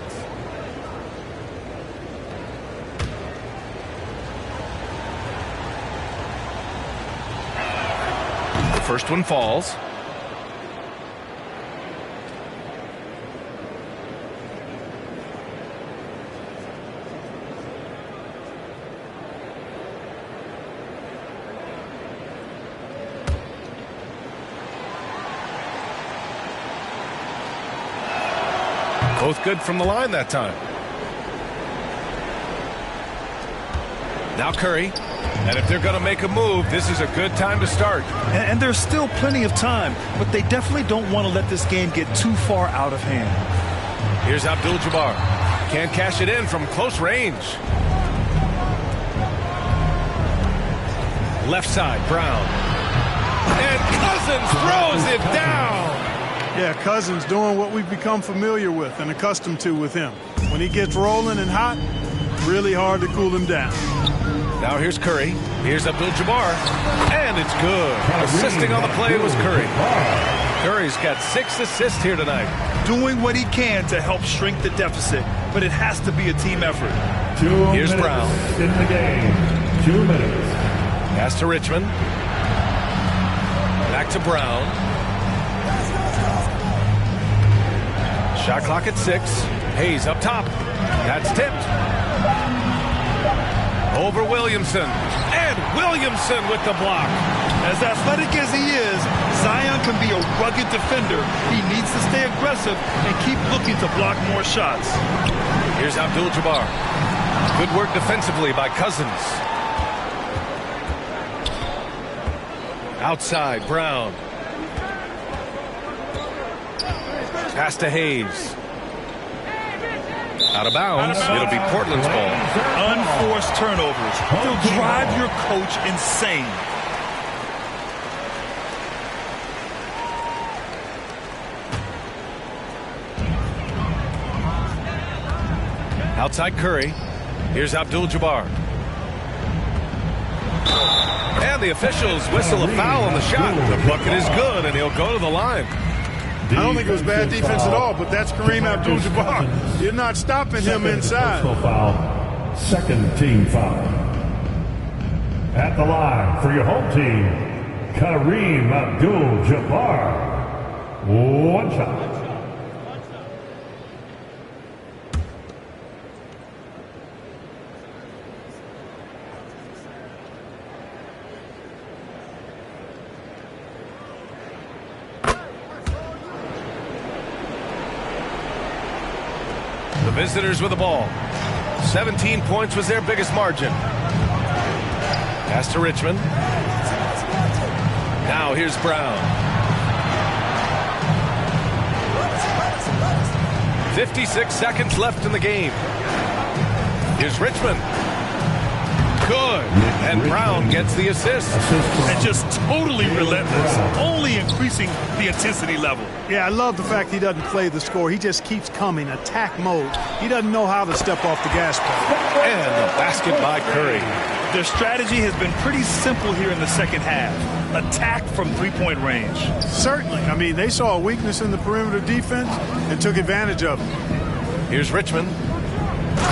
First one falls. Both good from the line that time. Now Curry. And if they're going to make a move, this is a good time to start. And there's still plenty of time, but they definitely don't want to let this game get too far out of hand. Here's Abdul-Jabbar. Can't cash it in from close range. Left side, Brown. And Cousins throws it down. Yeah, Cousins doing what we've become familiar with and accustomed to with him. When he gets rolling and hot, really hard to cool him down. Now here's Curry. Here's Abdul-Jabbar. And it's good. Assisting on the play was Curry. Curry's got 6 assists here tonight. Doing what he can to help shrink the deficit, but it has to be a team effort. Here's Brown. In the game. 2 minutes. Pass to Richmond. Back to Brown. Shot clock at 6. Hayes up top. That's tipped. Over Williamson. And Williamson with the block. As athletic as he is, Zion can be a rugged defender. He needs to stay aggressive and keep looking to block more shots. Here's Abdul-Jabbar. Good work defensively by Cousins. Outside, Brown. Pass to Hayes. Out of bounds. It'll be Portland's ball. Unforced turnovers. They'll drive your coach insane. Outside Curry. Here's Abdul-Jabbar. And the officials whistle a foul on the shot. The bucket is good, and he'll go to the line. I don't think it was bad defense at all, but that's Kareem Abdul-Jabbar. You're not stopping him inside. Foul. Second team foul. At the line for your home team, Kareem Abdul-Jabbar. 1 shot. The visitors with the ball. 17 points was their biggest margin. Pass to Richmond. Now here's Brown. 56 seconds left in the game. Here's Richmond. Good. And Brown gets the assist. And just totally relentless, only increasing the intensity level. Yeah, I love the fact he doesn't play the score. He just keeps coming, attack mode. He doesn't know how to step off the gas pedal. And the basket by Curry. Their strategy has been pretty simple here in the second half. Attack from three-point range. Certainly. I mean, they saw a weakness in the perimeter defense and took advantage of it. Here's Richmond.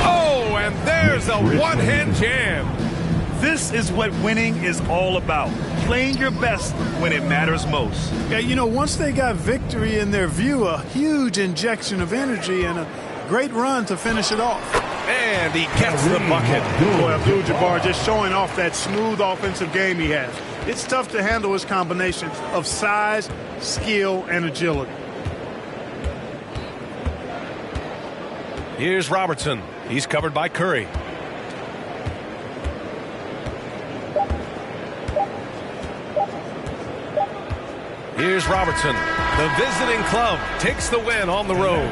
Oh, and there's a one-hand jam. This is what winning is all about. Playing your best when it matters most. Yeah, you know, once they got victory in their view, a huge injection of energy and a great run to finish it off. And he gets the bucket. Boy, Abdul-Jabbar just showing off that smooth offensive game he has. It's tough to handle his combination of size, skill, and agility. Here's Robertson. He's covered by Curry. Here's Robertson. The visiting club takes the win on the road.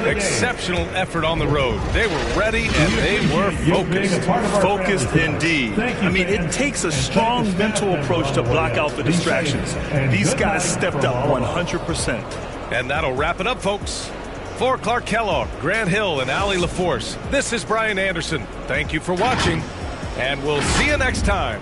Exceptional effort on the road. They were ready and they were focused. Focused indeed. I mean, it takes a strong mental approach to block out the distractions. These guys stepped up 100%. And that'll wrap it up, folks. For Clark Kellogg, Grant Hill, and Allie LaForce, this is Brian Anderson. Thank you for watching, and we'll see you next time.